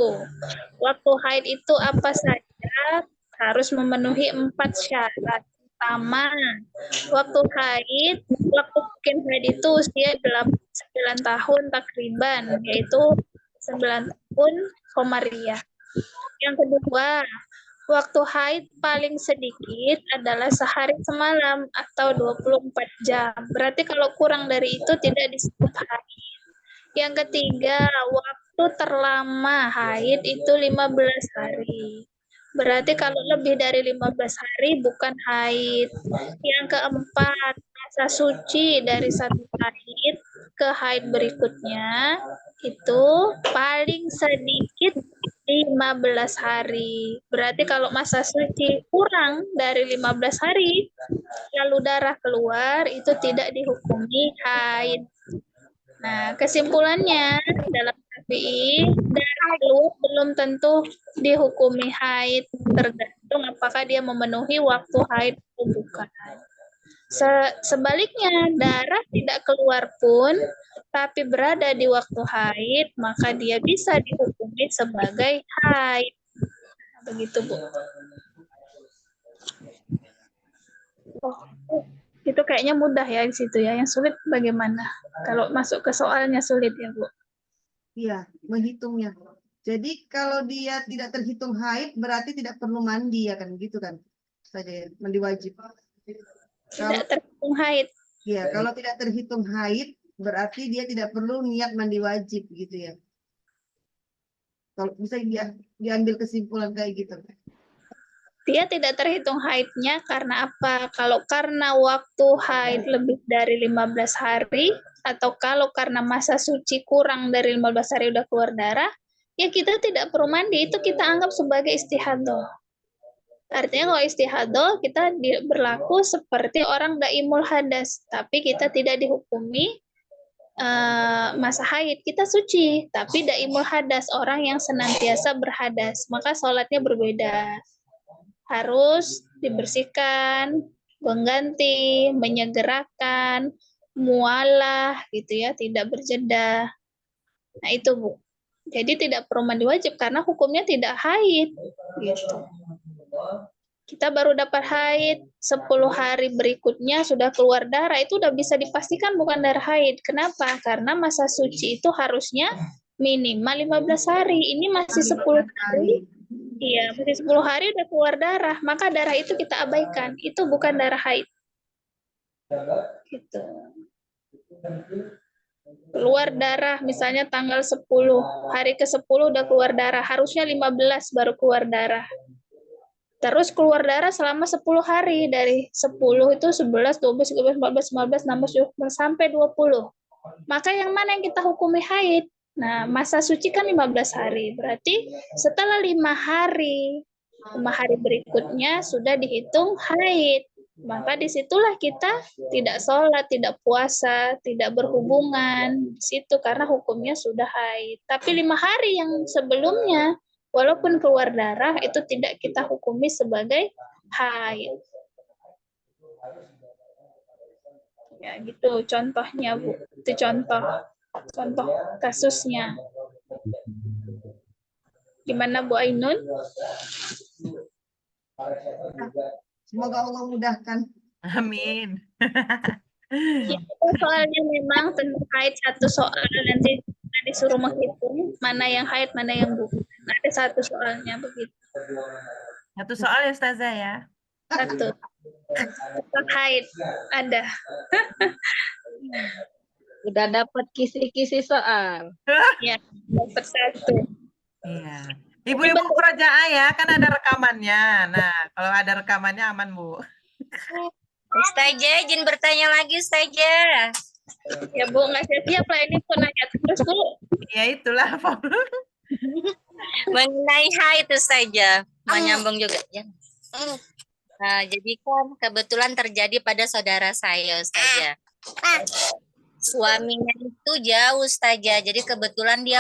S1: Waktu haid itu apa saja harus memenuhi 4 syarat. Pertama, waktu haid itu usia 9 tahun takriban, yaitu 9 tahun komariah. Yang kedua, waktu haid paling sedikit adalah sehari semalam atau 24 jam. Berarti kalau kurang dari itu tidak disebut haid. Yang ketiga, waktu terlama haid itu 15 hari. Berarti kalau lebih dari 15 hari bukan haid. Yang keempat, masa suci dari satu haid ke haid berikutnya itu paling sedikit 15 hari. Berarti kalau masa suci kurang dari 15 hari, lalu darah keluar, itu tidak dihukumi haid. Nah, kesimpulannya dalam Syafi'i, darah keluar belum tentu dihukumi haid, tergantung apakah dia memenuhi waktu haid atau bukan. Sebaliknya, darah tidak keluar pun, tapi berada di waktu haid, maka dia bisa dihukumi sebagai haid. Begitu, Bu. Itu kayaknya mudah ya di situ ya. Yang sulit bagaimana? Kalau masuk ke soalnya sulit ya, Bu.
S5: Iya, menghitungnya. Jadi kalau dia tidak terhitung haid berarti tidak perlu mandi ya kan gitu kan? Saja mandi wajib.
S1: Tidak terhitung haid.
S5: Ya, kalau tidak terhitung haid berarti dia tidak perlu niat mandi wajib gitu ya. Kalau bisa diambil kesimpulan kayak gitu.
S1: Dia tidak terhitung haidnya karena apa? Kalau karena waktu haid lebih dari 15 hari atau kalau karena masa suci kurang dari 15 hari udah keluar darah, ya kita tidak perlu mandi, itu kita anggap sebagai istihadah. Artinya kalau istihadah kita berlaku seperti orang daimul hadas, tapi kita tidak dihukumi masa haid. Kita suci, tapi daimul hadas, orang yang senantiasa berhadas, maka sholatnya berbeda. Harus dibersihkan, mengganti, menyegerakan, mualah gitu ya, tidak berjeda. Nah itu Bu. Jadi tidak perlu mandi wajib karena hukumnya tidak haid gitu. Kita baru dapat haid 10 hari berikutnya sudah keluar darah, itu udah bisa dipastikan bukan darah haid. Kenapa? Karena masa suci itu harusnya minimal 15 hari. Ini masih 10 hari. Iya, masih 10 hari udah keluar darah, maka darah itu kita abaikan. Itu bukan darah haid. Gitu. Keluar darah misalnya tanggal 10, hari ke-10 udah keluar darah, harusnya 15 baru keluar darah. Terus keluar darah selama 10 hari, dari 10 itu 11, 12, 13, 14, 15, 16, 17, sampai 20. Maka yang mana yang kita hukumi haid? Nah, masa suci kan 15 hari. Berarti setelah 5 hari berikutnya sudah dihitung haid. Maka disitulah kita tidak sholat, tidak puasa, tidak berhubungan. Di situ karena hukumnya sudah haid. Tapi 5 hari yang sebelumnya, walaupun keluar darah, itu tidak kita hukumi sebagai haid. Ya gitu contohnya Bu. Itu contoh kasusnya. Gimana Bu Ainun?
S5: Semoga Allah mudahkan.
S2: Amin.
S1: Ya, soalnya memang tentang haid satu soal, nanti disuruh menghitung mana yang haid, mana yang bukan. Ada satu soalnya begitu.
S2: Satu soal ya Ustazah ya.
S1: Satu. Tentang haid ada.
S4: Udah dapat kisi-kisi soal.
S1: Ya, dapat satu.
S2: Iya. Ibu-ibu murojaah ya, kan ada rekamannya. Nah, kalau ada rekamannya aman, Bu.
S8: Ustazah, izin bertanya lagi, Ustazah.
S1: Ya Bu, nggak siap-siap lah ini pun nanya terus Bu.
S2: Ya itulah.
S8: Mengenai haid, Ustazah. Mau nyambung juga. Ya. Nah, jadi kan kebetulan terjadi pada saudara saya, Ustazah. Suaminya itu jauh, Ustazah. Jadi kebetulan dia